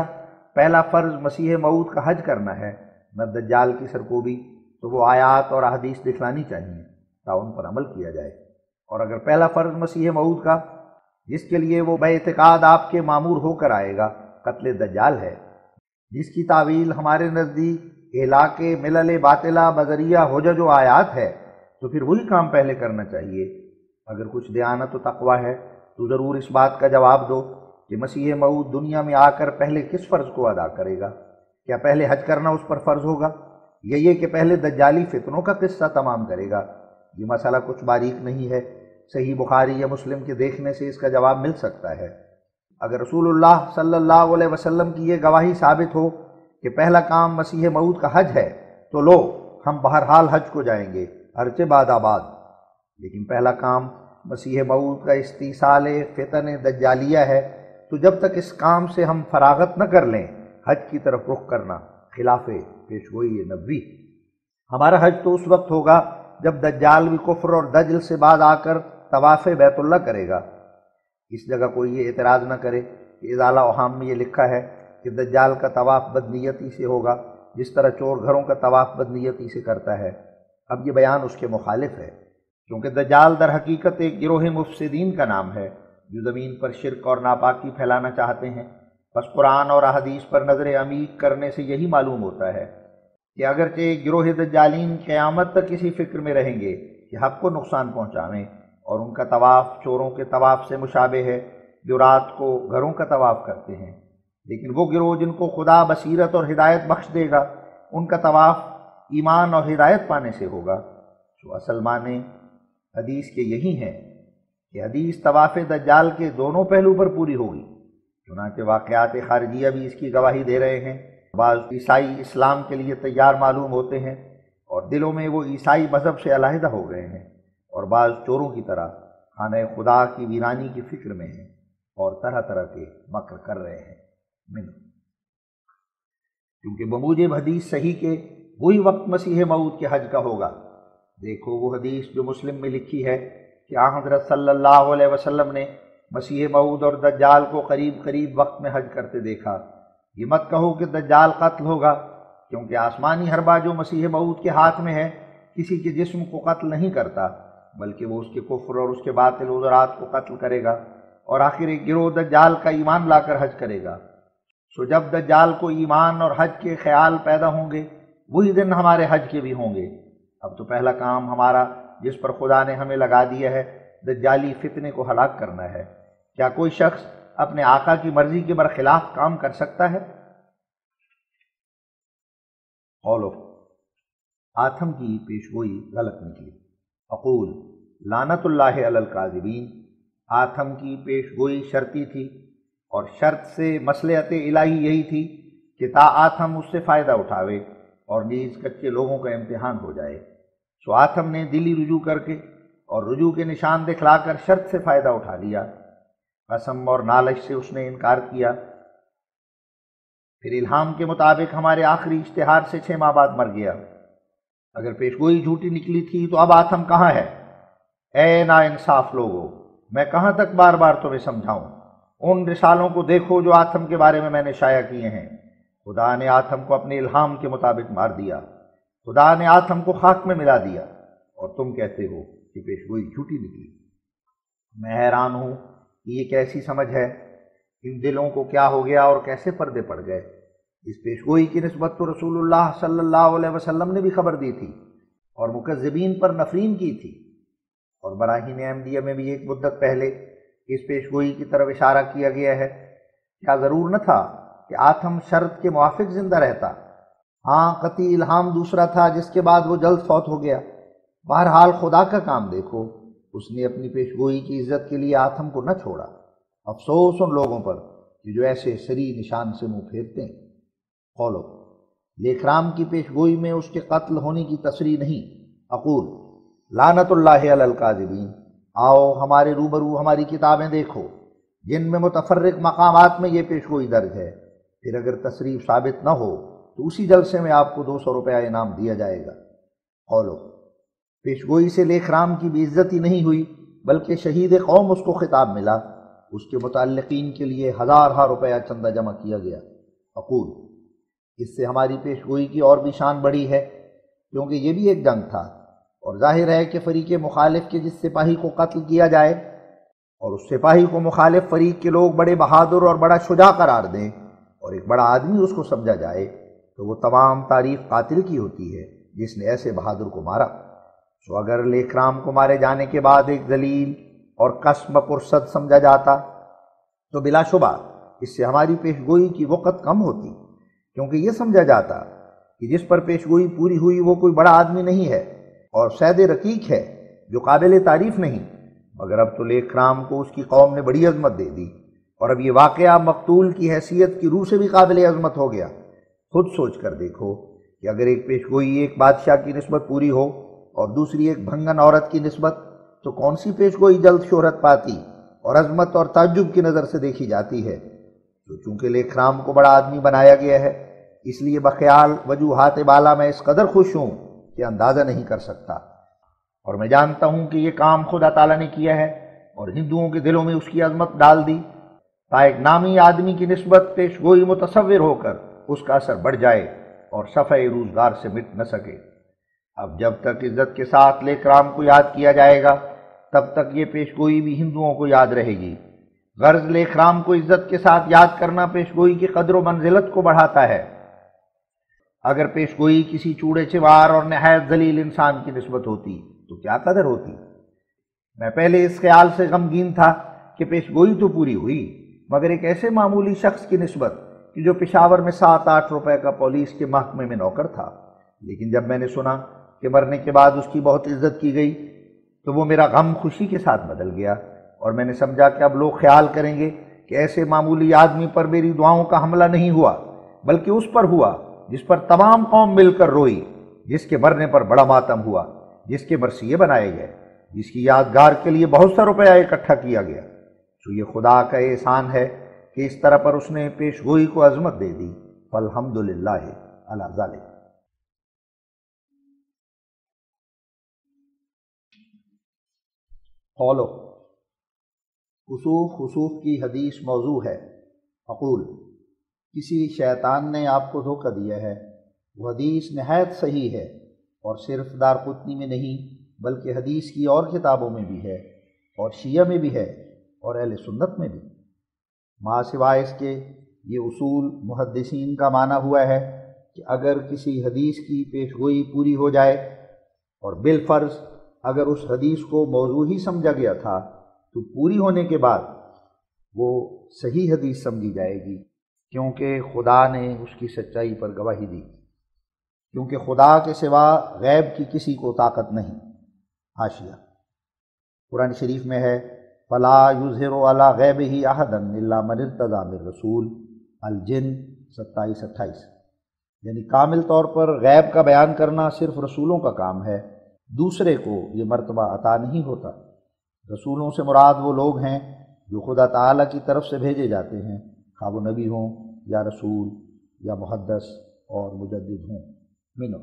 پہلا فرض مسیح موعود کا حج کرنا ہے نہ دجال کی سرکوبی، تو وہ آیات اور احادیث دکھلانی چاہیے تا ان پر عمل کیا جائے۔ اور اگر پہلا فرض مسیح موعود کا جس کے لیے وہ بے اعتقاد آپ کے مامور ہو کر آئے گا قتل دجال ہے، جس کی تعویل ہمارے نزدیک ہلاک ملل باطلہ بذریعہ حجج و آیات ہے، تو پھر وہی کام پہلے کرنا چاہیے۔ اگر کچھ دیانت و تقوی ہے تو ضرور اس بات کا جواب دو کہ مسیح موعود دنیا میں آ کر پہلے کس فرض کو ادا کرے گا؟ کیا پہلے حج کرنا اس پر فرض ہوگا، یا یہ کہ پہلے دجالی فتنوں کا قصہ تمام کرے گا؟ یہ مسئلہ کچھ باریک نہیں ہے، صحیح بخاری یا مسلم کے دیکھنے سے اس کا جواب مل سکتا ہے۔ اگر رسول اللہ صلی اللہ علیہ وسلم کی یہ گواہی ثابت ہو کہ پہلا کام مسیح موعود کا حج ہے تو لو ہم بہرحال حج کو جائیں گے ہرچہ بعد آباد، لیکن پہلا کام مسیح موعود کا استیصال فتن دجالیہ ہے، تو جب تک اس کام سے ہم فراغت نہ کر لیں حج کی طرف رخ کرنا خلاف پیشگوئی نبوی۔ ہمارا حج تو اس وقت ہوگا جب دجال بھی کفر اور دجل سے بعد آ کر طواف بیت اللہ کرے گا۔ اس جگہ کوئی یہ اعتراض نہ کرے کہ ازالہ اوہام میں یہ لکھا ہے کہ دجال کا طواف بدنیتی سے ہوگا جس طرح چور گھروں کا طواف بدنیتی سے کرتا ہے۔ اب یہ بیان اس کے مخالف ہے، کیونکہ دجال در حقیقت ایک گروہ مفسدین کا نام ہے جو زمین پر شرک اور ناپاکی پھیلانا چاہتے ہیں۔ بس قرآن اور احادیث پر نظر عمیق کرنے سے یہی معلوم ہوتا ہے کہ اگرچہ ایک گروہ دجالین قیامت تک اسی فکر میں رہیں گے کہ حق کو نقصان پہنچاویں، اور ان کا طواف چوروں کے طواف سے مشابہ ہے جو رات کو گھروں کا طواف کرتے ہیں، لیکن وہ گروہ جن کو خدا بصیرت اور ہدایت بخش دے گا ان کا طواف ایمان اور ہدایت پانے سے ہوگا۔ جو اصل معنی حدیث کے یہی ہیں کہ حدیث طواف دجال کے دونوں پہلو پر پوری ہوگی، چنانچہ واقعات خارجیہ بھی اس کی گواہی دے رہے ہیں۔ بعض عیسائی اسلام کے لیے تیار معلوم ہوتے ہیں اور دلوں میں وہ عیسائی مذہب سے علیحدہ ہو گئے ہیں، اور بعض چوروں کی طرح خانہ خدا کی ویرانی کی فکر میں ہیں اور طرح طرح کے مکر کر رہے ہیں۔ کیونکہ بموجب حدیث صحیح کے وہی وقت مسیح موعود کے حج کا ہوگا۔ دیکھو وہ حدیث جو مسلم میں لکھی ہے کہ آن حضرت صلی اللہ علیہ وسلم نے مسیح موعود اور دجال کو قریب قریب وقت میں حج کرتے دیکھا۔ یہ مت کہو کہ دجال قتل ہوگا، کیونکہ آسمانی حربہ جو مسیح موعود کے ہاتھ میں ہے کسی کے جسم کو قتل نہیں کرتا، بلکہ وہ اس کے کفر اور اس کے باطل عذرات کو قتل کرے گا، اور آخر ایک گروہ دجال کا ایمان لا کر حج کرے گا۔ سو جب دجال کو ایمان اور حج کے خیال پیدا ہوں گے وہی دن ہمارے حج کے بھی ہوں گے۔ اب تو پہلا کام ہمارا جس پر خدا نے ہمیں لگا دیا ہے دجالی فتنے کو ہلاک کرنا ہے۔ کیا کوئی شخص اپنے آقا کی مرضی کے برخلاف کام کر سکتا ہے؟ قولو آتھم کی پیشگوئی غلط نکلی۔ اقول لعنت اللہ علی الکاذبین، آتھم کی پیشگوئی شرطی تھی، اور شرط سے مصلحت الہی یہی تھی کہ تا آتھم اس سے فائدہ اٹھاوے اور نیز کچے لوگوں کا امتحان ہو جائے۔ سو آتھم نے دلی رجوع کر کے اور رجوع کے نشان دکھلا کر شرط سے فائدہ اٹھا لیا۔ قسم اور نالش سے اس نے انکار کیا۔ پھر الہام کے مطابق ہمارے آخری اشتہار سے 6 ماہ بعد مر گیا۔ اگر پیشگوئی جھوٹی نکلی تھی تو اب آتھم کہاں ہے؟ اے نا انصاف لوگو، میں کہاں تک بار بار تمہیں سمجھاؤں؟ ان رسالوں کو دیکھو جو آتھم کے بارے میں نے شائع کیے ہیں۔ خدا نے آتھم کو اپنے الہام کے مطابق مار دیا، خدا نے آتھم کو خاک میں ملا دیا، اور تم کہتے ہو کہ پیشگوئی جھوٹی نکلی۔ میں حیران ہوں کہ یہ کیسی سمجھ ہے، ان دلوں کو کیا ہو گیا اور کیسے پردے پڑ گئے؟ اس پیشگوئی کی نسبت تو رسول اللہ صلی اللہ علیہ وسلم نے بھی خبر دی تھی اور مکذبین پر نفرین کی تھی، اور براہین احمدیہ میں بھی ایک مدت پہلے اس پیشگوئی کی طرف اشارہ کیا گیا ہے۔ کیا ضرور نہ تھا کہ آتھم شرط کے موافق زندہ رہتا؟ ہاں، قطعی الہام دوسرا تھا جس کے بعد وہ جلد فوت ہو گیا، بہرحال خدا کا کام دیکھو، اس نے اپنی پیشگوئی کی عزت کے لیے آتم کو نہ چھوڑا۔ افسوس ان لوگوں پر کہ جو ایسے سری نشان سے منہ پھیرتے ہیں۔ قولو، لیکرام کی پیشگوئی میں اس کے قتل ہونے کی تصریح نہیں۔ اقول لعنت اللہ علی الکاذبین، آؤ ہمارے روبرو ہماری کتابیں دیکھو جن میں متفرق مقامات میں یہ پیشگوئی درج ہے، پھر اگر تصریح ثابت نہ ہو تو اسی جلسے میں آپ کو 200 روپیہ انعام دیا جائے گا۔ قولو، پیشگوئی سے لیکرام کی بے عزتی نہیں ہوئی بلکہ شہید قوم اس کو خطاب ملا، اس کے متعلقین کے لیے 1000 روپیہ چندہ جمع کیا گیا۔ اقول، اس سے ہماری پیشگوئی کی اور بھی شان بڑی ہے، کیونکہ یہ بھی ایک جنگ تھا، اور ظاہر ہے کہ فریق مخالف کے جس سپاہی کو قتل کیا جائے اور اس سپاہی کو مخالف فریق کے لوگ بڑے بہادر اور بڑا شجاع قرار دیں اور ایک بڑا آدمی اس کو سمجھا جائے تو وہ تمام تعریف قاتل کی ہوتی ہے جس نے ایسے بہادر کو مارا۔ سو اگر لیکرام کو مارے جانے کے بعد ایک ذلیل اور قسم پرصد سمجھا جاتا تو بلا شبہ اس سے ہماری پیشگوئی کی وقت کم ہوتی، کیونکہ یہ سمجھا جاتا کہ جس پر پیشگوئی پوری ہوئی وہ کوئی بڑا آدمی نہیں ہے اور سید رقیق ہے جو قابل تعریف نہیں، مگر اب تو لیکرام کو اس کی قوم نے بڑی عظمت دے دی، اور اب یہ واقعہ مقتول کی حیثیت کی روح سے بھی قابل عظمت ہو گیا۔ خود سوچ کر دیکھو کہ اگر ایک پیشگوئی ایک بادشاہ کی نسبت پوری ہو اور دوسری ایک بھنگن عورت کی نسبت، تو کون سی پیشگوئی جلد شہرت پاتی اور عظمت اور تعجب کی نظر سے دیکھی جاتی ہے؟ تو چونکہ لیکرام کو بڑا آدمی بنایا گیا ہے، اس لیے بخیال وجوہات بالا میں اس قدر خوش ہوں کہ اندازہ نہیں کر سکتا، اور میں جانتا ہوں کہ یہ کام خدا تعالیٰ نے کیا ہے اور ہندوؤں کے دلوں میں اس کی عظمت ڈال دی، تا ایک نامی آدمی کی نسبت پیشگوئی متصور ہو کر اس کا اثر بڑھ جائے اور صفحہ روزگار سے مٹ نہ سکے۔ اب جب تک عزت کے ساتھ لیکرام کو یاد کیا جائے گا تب تک یہ پیشگوئی بھی ہندوؤں کو یاد رہے گی۔ غرض لیکرام کو عزت کے ساتھ یاد کرنا پیشگوئی کی قدر و منزلت کو بڑھاتا ہے۔ اگر پیشگوئی کسی چوڑے چوار اور نہایت ذلیل انسان کی نسبت ہوتی تو کیا قدر ہوتی؟ میں پہلے اس خیال سے غمگین تھا کہ پیشگوئی تو پوری ہوئی، مگر ایک ایسے معمولی شخص کی نسبت کہ جو پشاور میں 7-8 روپے کا پولیس کے محکمے میں نوکر تھا، لیکن جب میں نے سنا کہ مرنے کے بعد اس کی بہت عزت کی گئی تو وہ میرا غم خوشی کے ساتھ بدل گیا، اور میں نے سمجھا کہ اب لوگ خیال کریں گے کہ ایسے معمولی آدمی پر میری دعاؤں کا حملہ نہیں ہوا بلکہ اس پر ہوا جس پر تمام قوم مل کر روئی، جس کے مرنے پر بڑا ماتم ہوا، جس کے مرثیے بنائے گئے، جس کی یادگار کے لیے بہت سا روپیہ اکٹھا کیا گیا۔ تو یہ خدا کا احسان ہے کہ اس طرح پر اس نے پیشگوئی کو عظمت دے دی۔ فالحمدللہ علی ذالک۔ قولو، خسوف کی حدیث موضوع ہے۔ اقول، کسی شیطان نے آپ کو دھوکہ دیا ہے۔ وہ حدیث نہایت صحیح ہے اور صرف دارقطنی میں نہیں بلکہ حدیث کی اور کتابوں میں بھی ہے، اور شیعہ میں بھی ہے اور اہل سنت میں بھی۔ ماں سوائے اس کے یہ اصول محدثین کا مانا ہوا ہے کہ اگر کسی حدیث کی پیشگوئی پوری ہو جائے اور بالفرض اگر اس حدیث کو موضوع ہی سمجھا گیا تھا تو پوری ہونے کے بعد وہ صحیح حدیث سمجھی جائے گی، کیونکہ خدا نے اس کی سچائی پر گواہی دی، کیونکہ خدا کے سوا غیب کی کسی کو طاقت نہیں۔ حاشیہ، قرآن شریف میں ہے فَلَا يُظْهِرُ عَلَىٰ غَيْبِهِ أَحَدًا إِلَّا مَنِ ارْتَضَىٰ مِن رَسُولٍ، الجن 27-28۔ یعنی کامل طور پر غیب کا بیان کرنا صرف رسولوں کا کام ہے، دوسرے کو یہ مرتبہ عطا نہیں ہوتا۔ رسولوں سے مراد وہ لوگ ہیں جو خدا تعالیٰ کی طرف سے بھیجے جاتے ہیں، خواہ وہ نبی ہوں یا رسول یا محدث اور مجدد ہوں۔ منو،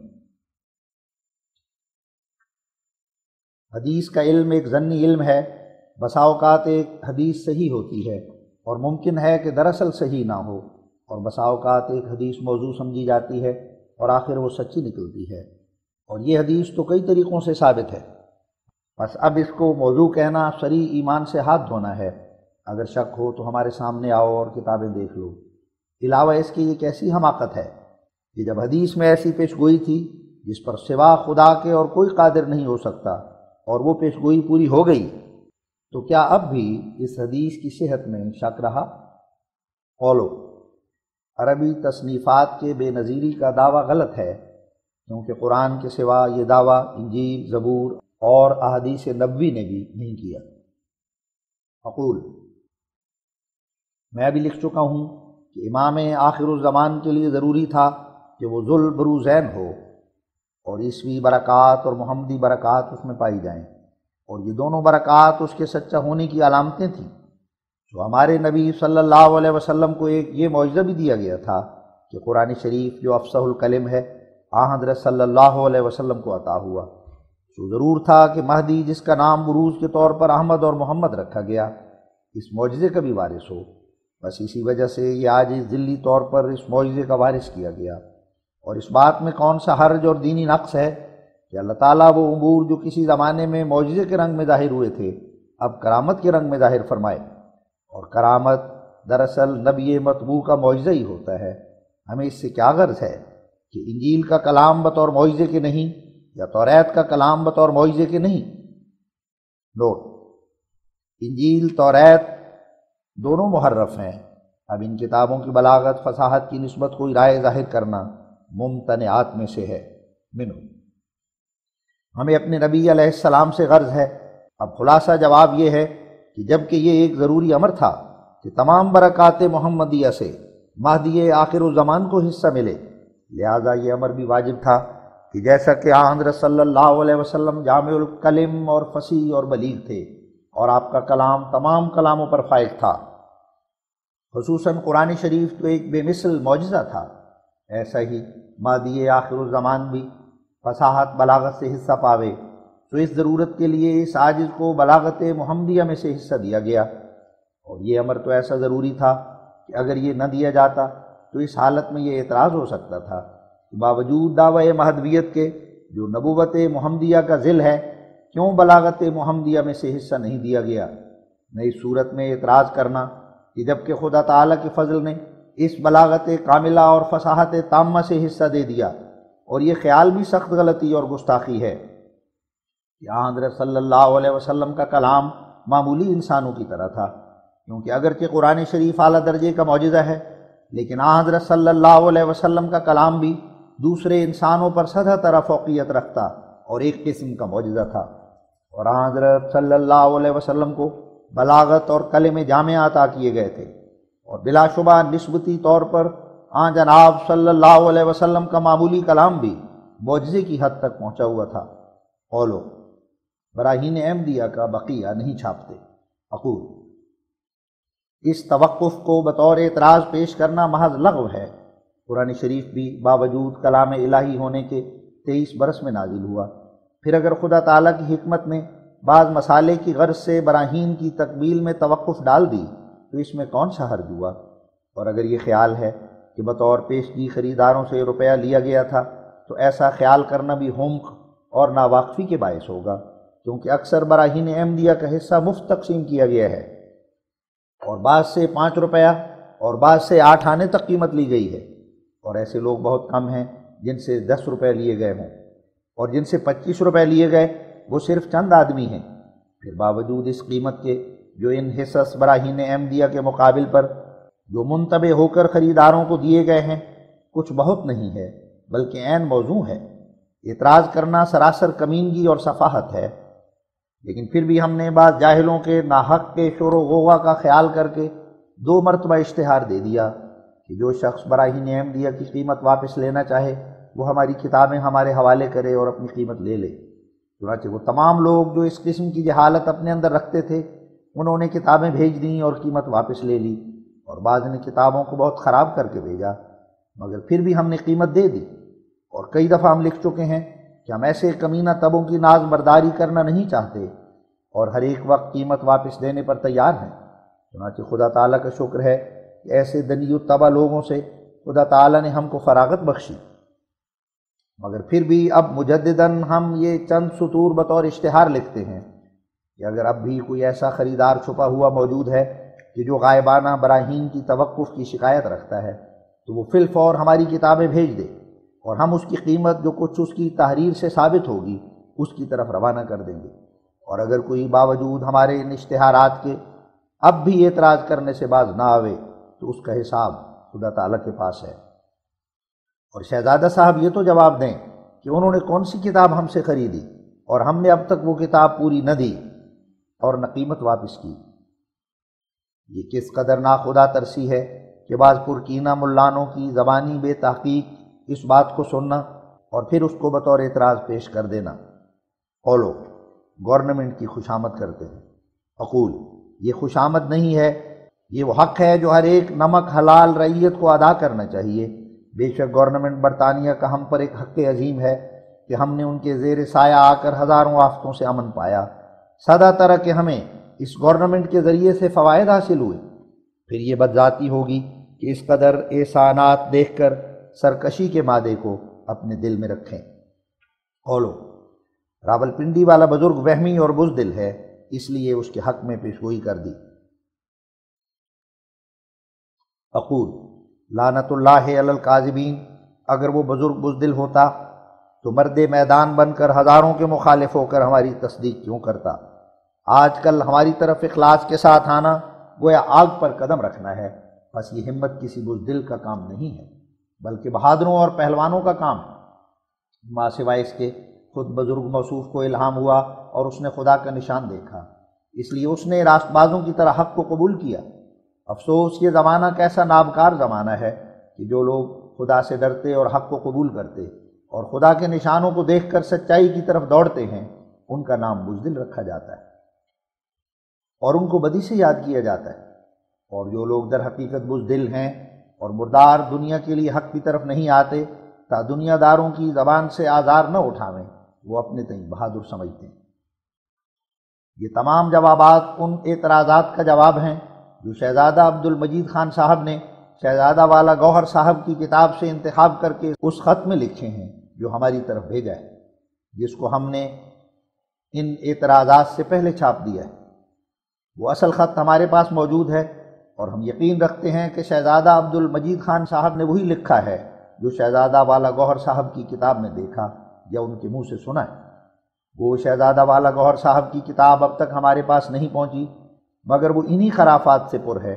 حدیث کا علم ایک ظنی علم ہے۔ بسا اوقات ایک حدیث صحیح ہوتی ہے اور ممکن ہے کہ دراصل صحیح نہ ہو، اور بسا اوقات ایک حدیث موضوع سمجھی جاتی ہے اور آخر وہ سچی نکلتی ہے، اور یہ حدیث تو کئی طریقوں سے ثابت ہے۔ بس اب اس کو موضوع کہنا صریح ایمان سے ہاتھ دھونا ہے۔ اگر شک ہو تو ہمارے سامنے آؤ اور کتابیں دیکھ لو۔ علاوہ اس کی یہ کیسی حماقت ہے کہ جب حدیث میں ایسی پیشگوئی تھی جس پر سوا خدا کے اور کوئی قادر نہیں ہو سکتا، اور وہ پیشگوئی پوری ہو گئی، تو کیا اب بھی اس حدیث کی صحت میں شک رہا؟ قولو، عربی تصنیفات کے بے نظیری کا دعویٰ غلط ہے۔ کیونکہ قرآن کے سوا یہ دعویٰ انجیل، زبور اور احادیث نبوی نے بھی نہیں کیا۔ اقول، میں بھی لکھ چکا ہوں کہ امام آخر الزمان کے لیے ضروری تھا کہ وہ ذو البروزین ہو اور عیسوی برکات اور محمدی برکات اس میں پائی جائیں، اور یہ دونوں برکات اس کے سچا ہونے کی علامتیں تھیں۔ جو ہمارے نبی صلی اللہ علیہ وسلم کو ایک یہ معجزہ بھی دیا گیا تھا کہ قرآن شریف جو افصح الکلم ہے حضرت صلی اللہ علیہ وسلم کو عطا ہوا۔ جو ضرور تھا کہ مہدی، جس کا نام بروز کے طور پر احمد اور محمد رکھا گیا، اس معجزے کا بھی وارث ہو۔ بس اسی وجہ سے یہ آج ذلی طور پر اس معجزے کا وارث کیا گیا۔ اور اس بات میں کون سا حرج اور دینی نقص ہے کہ اللہ تعالیٰ وہ امور جو کسی زمانے میں معجزے کے رنگ میں ظاہر ہوئے تھے اب کرامت کے رنگ میں ظاہر فرمائے۔ اور کرامت دراصل نبی مطبوع کا معجزہ ہی ہوتا ہے۔ ہمیں اس سے کیا غرض ہے کہ انجیل کا کلام بطور معجزے کے نہیں یا توریت کا کلام بطور معجزے کے نہیں۔ نوٹ: انجیل، توریت دونوں محرف ہیں۔ اب ان کتابوں کی بلاغت، فصاحت کی نسبت کوئی رائے ظاہر کرنا ممتنعات میں سے ہے۔ ہمیں اپنے نبی علیہ السلام سے غرض ہے۔ اب خلاصہ جواب یہ ہے کہ جب کہ یہ ایک ضروری امر تھا کہ تمام برکات محمدیہ سے مہدی آخر الزمان کو حصہ ملے، لہذا یہ امر بھی واجب تھا کہ جیسا کہ حضرت صلی اللہ علیہ وسلم جامع الکلم اور فصیح اور بلیغ تھے اور آپ کا کلام تمام کلاموں پر فائق تھا، خصوصاً قرآن شریف تو ایک بے مثل معجزہ تھا، ایسا ہی مہدی آخر الزمان بھی فصاحت بلاغت سے حصہ پاوے۔ تو اس ضرورت کے لیے اس عاجز کو بلاغت محمدیہ میں سے حصہ دیا گیا، اور یہ امر تو ایسا ضروری تھا کہ اگر یہ نہ دیا جاتا تو اس حالت میں یہ اعتراض ہو سکتا تھا کہ باوجود دعوی مہدویت کے جو نبوت محمدیہ کا ذل ہے، کیوں بلاغت محمدیہ میں سے حصہ نہیں دیا گیا؟ نئی صورت میں اعتراض کرنا کہ جب کہ خدا تعالیٰ کے فضل نے اس بلاغت کاملہ اور فصاحت تامہ سے حصہ دے دیا، اور یہ خیال بھی سخت غلطی اور گستاخی ہے کہ حضرت صلی اللہ علیہ وسلم کا کلام معمولی انسانوں کی طرح تھا، کیونکہ اگرچہ قرآن شریف اعلیٰ درجے کا معجزہ ہے، لیکن حضرت صلی اللہ علیہ وسلم کا کلام بھی دوسرے انسانوں پر سطح طرح فوقیت رکھتا اور ایک قسم کا معجزہ تھا۔ اور حضرت صلی اللہ علیہ وسلم کو بلاغت اور کلم جامع عطا کیے گئے تھے، اور بلا شبہ نسبتی طور پر جناب صلی اللہ علیہ وسلم کا معمولی کلام بھی معجزے کی حد تک پہنچا ہوا تھا۔ قولو براہین احمدیہ کا بقیہ نہیں چھاپتے۔ اقول، اس توقف کو بطور اعتراض پیش کرنا محض لغو ہے۔ قرآن شریف بھی باوجود کلام الہی ہونے کے 23 برس میں نازل ہوا۔ پھر اگر خدا تعالیٰ کی حکمت نے بعض مسالے کی غرض سے براہین کی تکمیل میں توقف ڈال دی تو اس میں کون سا حرج ہوا؟ اور اگر یہ خیال ہے کہ بطور پیشگی خریداروں سے روپیہ لیا گیا تھا تو ایسا خیال کرنا بھی حمق اور ناواقفی کے باعث ہوگا، کیونکہ اکثر براہین احمدیہ کا حصہ مفت تقسیم کیا گیا ہے، اور بعض سے 5 روپیہ اور بعض سے 8 آنے تک قیمت لی گئی ہے، اور ایسے لوگ بہت کم ہیں جن سے 10 روپے لیے گئے ہوں، اور جن سے 25 روپے لیے گئے وہ صرف چند آدمی ہیں۔ پھر باوجود اس قیمت کے جو ان حصص براہین احمدیہ کے مقابل پر جو منتبہ ہو کر خریداروں کو دیے گئے ہیں کچھ بہت نہیں ہے، بلکہ عین موضوع ہے۔ اعتراض کرنا سراسر کمینگی اور سفاہت ہے۔ لیکن پھر بھی ہم نے بعض جاہلوں کے ناحق کے شور و غوغا کا خیال کر کے 2 مرتبہ اشتہار دے دیا کہ جو شخص براہین احمدیہ کی قیمت واپس لینا چاہے وہ ہماری کتابیں ہمارے حوالے کرے اور اپنی قیمت لے لے۔ چنانچہ وہ تمام لوگ جو اس قسم کی جہالت اپنے اندر رکھتے تھے انہوں نے کتابیں بھیج دیں اور قیمت واپس لے لی، اور بعض نے کتابوں کو بہت خراب کر کے بھیجا، مگر پھر بھی ہم نے قیمت دے دی۔ اور کئی دفعہ ہم لکھ چکے ہیں کہ ہم ایسے کمینہ تبوں کی ناز برداری کرنا نہیں چاہتے اور ہر ایک وقت قیمت واپس دینے پر تیار ہیں۔ چنانچہ خدا تعالیٰ کا شکر ہے کہ ایسے دنی الطبع لوگوں سے خدا تعالیٰ نے ہم کو فراغت بخشی، مگر پھر بھی اب مجدداً ہم یہ چند سطور بطور اشتہار لکھتے ہیں کہ اگر اب بھی کوئی ایسا خریدار چھپا ہوا موجود ہے کہ جو غائبانہ براہین کی توقف کی شکایت رکھتا ہے تو وہ فی الفور ہماری کتابیں بھیج دے، اور ہم اس کی قیمت جو کچھ اس کی تحریر سے ثابت ہوگی اس کی طرف روانہ کر دیں گے۔ اور اگر کوئی باوجود ہمارے ان اشتہارات کے اب بھی اعتراض کرنے سے باز نہ آوے تو اس کا حساب خدا تعالیٰ کے پاس ہے۔ اور شہزادہ صاحب یہ تو جواب دیں کہ انہوں نے کون سی کتاب ہم سے خریدی اور ہم نے اب تک وہ کتاب پوری نہ دی اور نہ قیمت واپس کی۔ یہ کس قدر ناخدا ترسی ہے کہ بعض پرکینہ ملانوں کی زبانی بے تحقیق اس بات کو سننا اور پھر اس کو بطور اعتراض پیش کر دینا۔ قولو، گورنمنٹ کی خوشامد کرتے ہیں۔ اقول، یہ خوشامد نہیں ہے، یہ وہ حق ہے جو ہر ایک نمک حلال رعیت کو ادا کرنا چاہیے۔ بے شک گورنمنٹ برطانیہ کا ہم پر ایک حق عظیم ہے کہ ہم نے ان کے زیر سایہ آ کر ہزاروں آفتوں سے امن پایا۔ سدا طرح کہ ہمیں اس گورنمنٹ کے ذریعے سے فوائد حاصل ہوئے، پھر یہ بدذاتی ہوگی کہ اس قدر احسانات دیکھ کر سرکشی کے مادے کو اپنے دل میں رکھیں۔ قولو، راولپنڈی والا بزرگ وہمی اور بزدل ہے، اس لیے اس کے حق میں پیشگوئی کر دی۔ اقول، لعنت اللہ علی الکاذبین، اگر وہ بزرگ بزدل ہوتا تو مرد میدان بن کر ہزاروں کے مخالف ہو کر ہماری تصدیق کیوں کرتا؟ آج کل ہماری طرف اخلاص کے ساتھ آنا گویا آگ پر قدم رکھنا ہے، بس یہ ہمت کسی بزدل کا کام نہیں ہے بلکہ بہادروں اور پہلوانوں کا کام ہے۔ ماں سوائے اس کے خود بزرگ موصوف کو الہام ہوا اور اس نے خدا کا نشان دیکھا، اس لیے اس نے راست بازوں کی طرح حق کو قبول کیا۔ افسوس، یہ زمانہ کیسا نابکار زمانہ ہے کہ جو لوگ خدا سے ڈرتے اور حق کو قبول کرتے اور خدا کے نشانوں کو دیکھ کر سچائی کی طرف دوڑتے ہیں، ان کا نام بزدل رکھا جاتا ہے اور ان کو بدی سے یاد کیا جاتا ہے۔ اور جو لوگ در حقیقت بزدل ہیں اور مردار دنیا کے لیے حق کی طرف نہیں آتے تا دنیا داروں کی زبان سے آزار نہ اٹھاویں، وہ اپنے تئیں بہادر سمجھتے ہیں۔ یہ تمام جوابات ان اعتراضات کا جواب ہیں جو شہزادہ عبد المجید خان صاحب نے شہزادہ والا گوہر صاحب کی کتاب سے انتخاب کر کے اس خط میں لکھے ہیں جو ہماری طرف بھیجا ہے، جس کو ہم نے ان اعتراضات سے پہلے چھاپ دیا ہے۔ وہ اصل خط ہمارے پاس موجود ہے اور ہم یقین رکھتے ہیں کہ شہزادہ عبد المجید خان صاحب نے وہی لکھا ہے جو شہزادہ والا گوہر صاحب کی کتاب میں دیکھا یا ان کے منہ سے سنا ہے۔ وہ شہزادہ والا گوہر صاحب کی کتاب اب تک ہمارے پاس نہیں پہنچی، مگر وہ انہی خرافات سے پر ہے،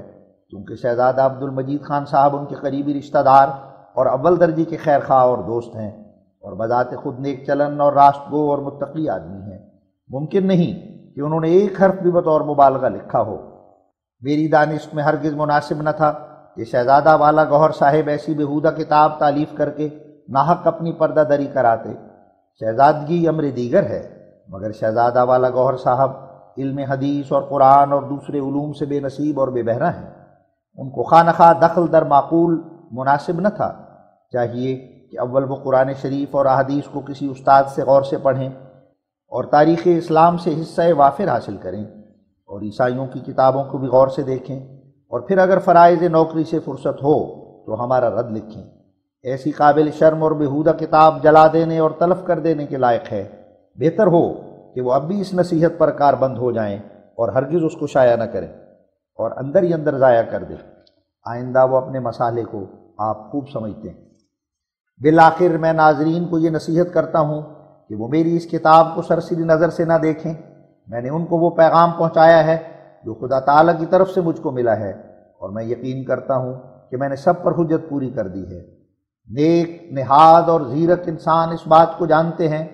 کیونکہ شہزادہ عبد المجید خان صاحب ان کے قریبی رشتہ دار اور اول درجے کے خیر خواہ اور دوست ہیں اور بذات خود نیک چلن اور راست گو اور متقی آدمی ہیں۔ ممکن نہیں کہ انہوں نے ایک حرف بھی بطور مبالغہ لکھا ہو۔ میری دانش میں ہرگز مناسب نہ تھا کہ شہزادہ والا گوہر صاحب ایسی بےہودہ کتاب تالیف کر کے ناحق اپنی پردہ دری کراتے۔ شہزادگی امر دیگر ہے، مگر شہزادہ والا گوہر صاحب علم حدیث اور قرآن اور دوسرے علوم سے بے نصیب اور بے بہرہ ہیں۔ ان کو خواہ نخواہ دخل در معقول مناسب نہ تھا۔ چاہیے کہ اول وہ قرآن شریف اور احادیث کو کسی استاد سے غور سے پڑھیں اور تاریخ اسلام سے حصہ وافر حاصل کریں اور عیسائیوں کی کتابوں کو بھی غور سے دیکھیں، اور پھر اگر فرائض نوکری سے فرصت ہو تو ہمارا رد لکھیں۔ ایسی قابل شرم اور بےہودہ کتاب جلا دینے اور تلف کر دینے کے لائق ہے۔ بہتر ہو کہ وہ اب بھی اس نصیحت پر کار بند ہو جائیں اور ہرگز اس کو شائع نہ کریں اور اندر ہی اندر ضائع کر دیں۔ آئندہ وہ اپنے مسالے کو آپ خوب سمجھتے ہیں۔ بالآخر میں ناظرین کو یہ نصیحت کرتا ہوں کہ وہ میری اس کتاب کو سرسری نظر سے نہ دیکھیں۔ میں نے ان کو وہ پیغام پہنچایا ہے جو خدا تعالیٰ کی طرف سے مجھ کو ملا ہے، اور میں یقین کرتا ہوں کہ میں نے سب پر حجت پوری کر دی ہے۔ نیک، نہاد اور زیرک انسان اس بات کو جانتے ہیں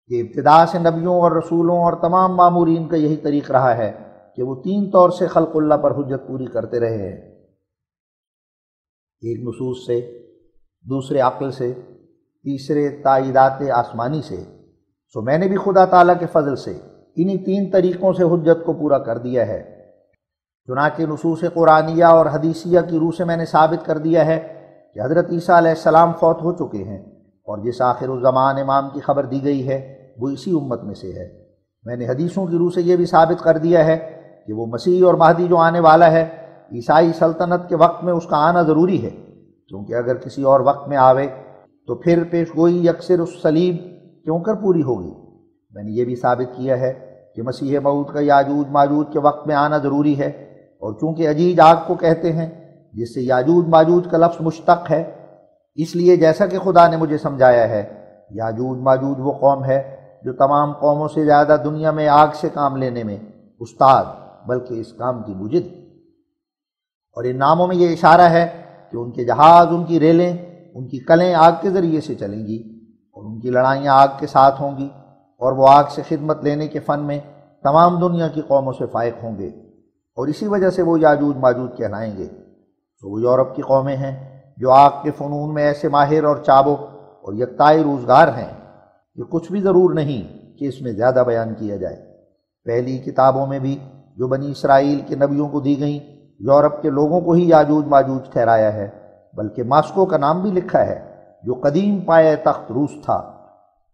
کہ ابتدا سے نبیوں اور رسولوں اور تمام مامورین کا یہی طریق رہا ہے کہ وہ تین طور سے خلق اللہ پر حجت پوری کرتے رہے ہیں، ایک نصوص سے، دوسرے عقل سے، تیسرے تائیدات آسمانی سے۔ سو میں نے بھی خدا تعالیٰ کے فضل سے انہی تین طریقوں سے حجت کو پورا کر دیا ہے۔ چنانچہ نصوص قرآنیہ اور حدیثیہ کی روح سے میں نے ثابت کر دیا ہے کہ حضرت عیسیٰ علیہ السلام فوت ہو چکے ہیں، اور جس آخر الزمان امام کی خبر دی گئی ہے وہ اسی امت میں سے ہے۔ میں نے حدیثوں کی روح سے یہ بھی ثابت کر دیا ہے کہ وہ مسیح اور مہدی جو آنے والا ہے، عیسائی سلطنت کے وقت میں اس کا آنا ضروری ہے، کیونکہ اگر کسی اور وقت میں آوے تو پھر پیشگوئی یکسر اس صلیب کیوں کر پوری ہوگی۔ میں نے یہ بھی ثابت کیا ہے کہ مسیح موعود کا یاجوج ماجوج کے وقت میں آنا ضروری ہے، اور چونکہ اجیج آگ کو کہتے ہیں جس سے یاجوج ماجوج کا لفظ مشتق ہے، اس لیے جیسا کہ خدا نے مجھے سمجھایا ہے، یاجوج ماجوج وہ قوم ہے جو تمام قوموں سے زیادہ دنیا میں آگ سے کام لینے میں استاد بلکہ اس کام کی مجد۔ اور ان ناموں میں یہ اشارہ ہے کہ ان کے جہاز، ان کی ریلیں، ان کی کلیں آگ کے ذریعے سے چلیں گی، اور ان کی لڑائیاں آگ کے ساتھ ہوں گی، اور وہ آگ سے خدمت لینے کے فن میں تمام دنیا کی قوموں سے فائق ہوں گے، اور اسی وجہ سے وہ یاجوج ماجوج کہلائیں گے۔ تو وہ یورپ کی قومیں ہیں جو آگ کے فنون میں ایسے ماہر اور چابک اور یکتائی روزگار ہیں کہ کچھ بھی ضرور نہیں کہ اس میں زیادہ بیان کیا جائے۔ پہلی کتابوں میں بھی جو بنی اسرائیل کے نبیوں کو دی گئیں، یورپ کے لوگوں کو ہی یاجوج ماجوج ٹھہرایا ہے، بلکہ ماسکو کا نام بھی لکھا ہے جو قدیم پایہ تخت روس تھا۔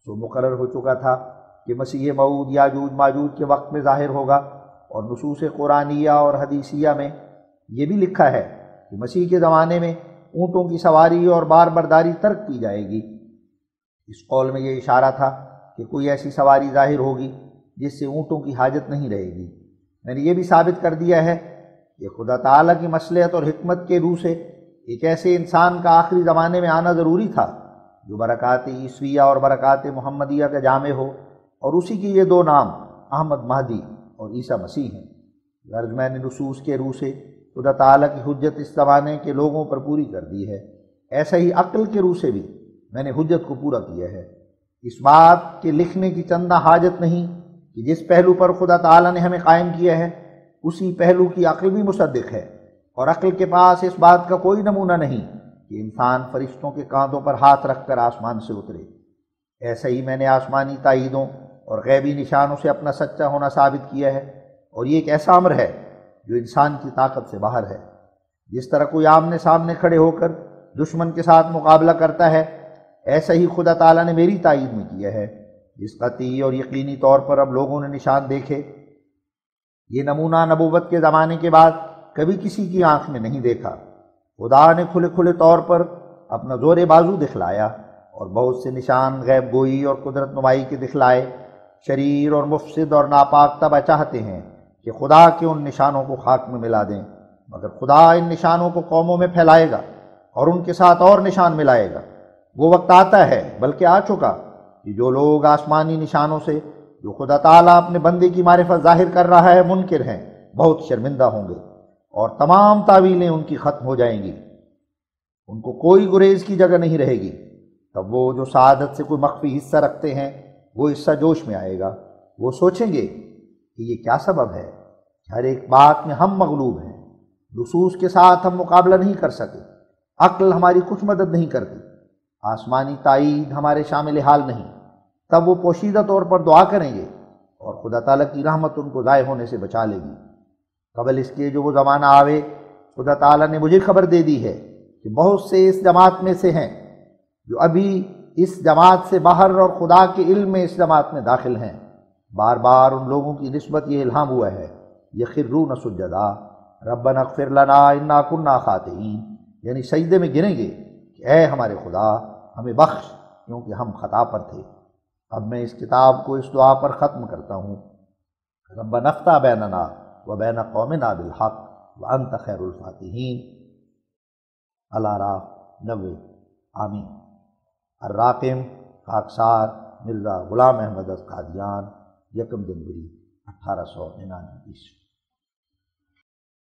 سو مقرر ہو چکا تھا کہ مسیح موعود یاجوج ماجوج کے وقت میں ظاہر ہوگا، اور نصوص قرآنیہ اور حدیثیہ میں یہ بھی لکھا ہے کہ مسیح کے زمانے میں اونٹوں کی سواری اور بار برداری ترک کی جائے گی۔ اس قول میں یہ اشارہ تھا کہ کوئی ایسی سواری ظاہر ہوگی جس سے اونٹوں کی حاجت نہیں رہے گی۔ میں نے یہ بھی ثابت کر دیا ہے کہ خدا تعالیٰ کی مصلحت اور حکمت کے روح سے ایک ایسے انسان کا آخری زمانے میں آنا ضروری تھا جو برکات عیسویہ اور برکات محمدیہ کا جامع ہو، اور اسی کی یہ دو نام احمد مہدی اور عیسیٰ مسیح ہیں۔ غرض میں نے نصوص کے روح سے خدا تعالیٰ کی حجت اس زمانے کے لوگوں پر پوری کر دی ہے، ایسا ہی عقل کے روح سے بھی میں نے حجت کو پورا کیا ہے۔ اس بات کے لکھنے کی چندہ حاجت نہیں کہ جس پہلو پر خدا تعالیٰ نے ہمیں قائم کیا ہے اسی پہلو کی عقل بھی مصدق ہے، اور عقل کے پاس اس بات کا کوئی نمونہ نہیں کہ انسان فرشتوں کے کاندھوں پر ہاتھ رکھ کر آسمان سے اترے۔ ایسا ہی میں نے آسمانی تائیدوں اور غیبی نشانوں سے اپنا سچا ہونا ثابت کیا ہے، اور یہ ایک ایسا امر ہے جو انسان کی طاقت سے باہر ہے۔ جس طرح کوئی آمنے سامنے کھڑے ہو کر دشمن کے ساتھ مقابلہ کرتا ہے، ایسا ہی خدا تعالیٰ نے میری تائید میں کیا ہے، جس قطعی اور یقینی طور پر اب لوگوں نے نشان دیکھے۔ یہ نمونہ نبوت کے زمانے کے بعد کبھی کسی کی آنکھ میں نہیں دیکھا۔ خدا نے کھلے کھلے طور پر اپنا زور بازو دکھلایا، اور بہت سے نشان غیب گوئی اور قدرت نمائی کے دکھلائے۔ شریر اور مفسد اور ناپاک طبع چاہتے ہیں کہ خدا کے ان نشانوں کو خاک میں ملا دیں، مگر خدا ان نشانوں کو قوموں میں پھیلائے گا اور ان کے ساتھ اور نشان ملائے گا۔ وہ وقت آتا ہے، بلکہ آ چکا، کہ جو لوگ آسمانی نشانوں سے جو خدا تعالیٰ اپنے بندے کی معرفت ظاہر کر رہا ہے منکر ہیں، بہت شرمندہ ہوں گے، اور تمام تعویلیں ان کی ختم ہو جائیں گی۔ ان کو کوئی گریز کی جگہ نہیں رہے گی۔ تب وہ جو سعادت سے کوئی مخفی حصہ رکھتے ہیں وہ حصہ جوش میں آئے گا۔ وہ سوچیں گے کہ یہ کیا سبب ہے، ہر ایک بات میں ہم مغلوب ہیں، نصوص کے ساتھ ہم مقابلہ نہیں کر سکے، عقل ہماری کچھ مدد نہیں کرتی، آسمانی تائید ہمارے شامل حال نہیں۔ تب وہ پوشیدہ طور پر دعا کریں گے، اور خدا تعالیٰ کی رحمت ان کو ضائع ہونے سے بچا لے گی۔ قبل اس کے جو وہ زمانہ آوے، خدا تعالیٰ نے مجھے خبر دے دی ہے کہ بہت سے اس جماعت میں سے ہیں جو ابھی اس جماعت سے باہر اور خدا کے علم میں اس جماعت میں داخل ہیں۔ بار بار ان لوگوں کی نسبت یہ الہام ہوا ہے، یخرون سجدا ربنا اغفر لنا انا کنا خاطئین، یعنی سجدے میں گریں گے کہ اے ہمارے خدا ہمیں بخش کیونکہ ہم خطا پر تھے۔ اب میں اس کتاب کو اس دعا پر ختم کرتا ہوں، ربنا افتح بیننا وبین قومنا بالحق وانت خیر الفاتحین۔ الاعراف 90۔ آمین۔ الراقم خاکسار مرزا غلام احمد از قادیان، 1 جنوری 1899۔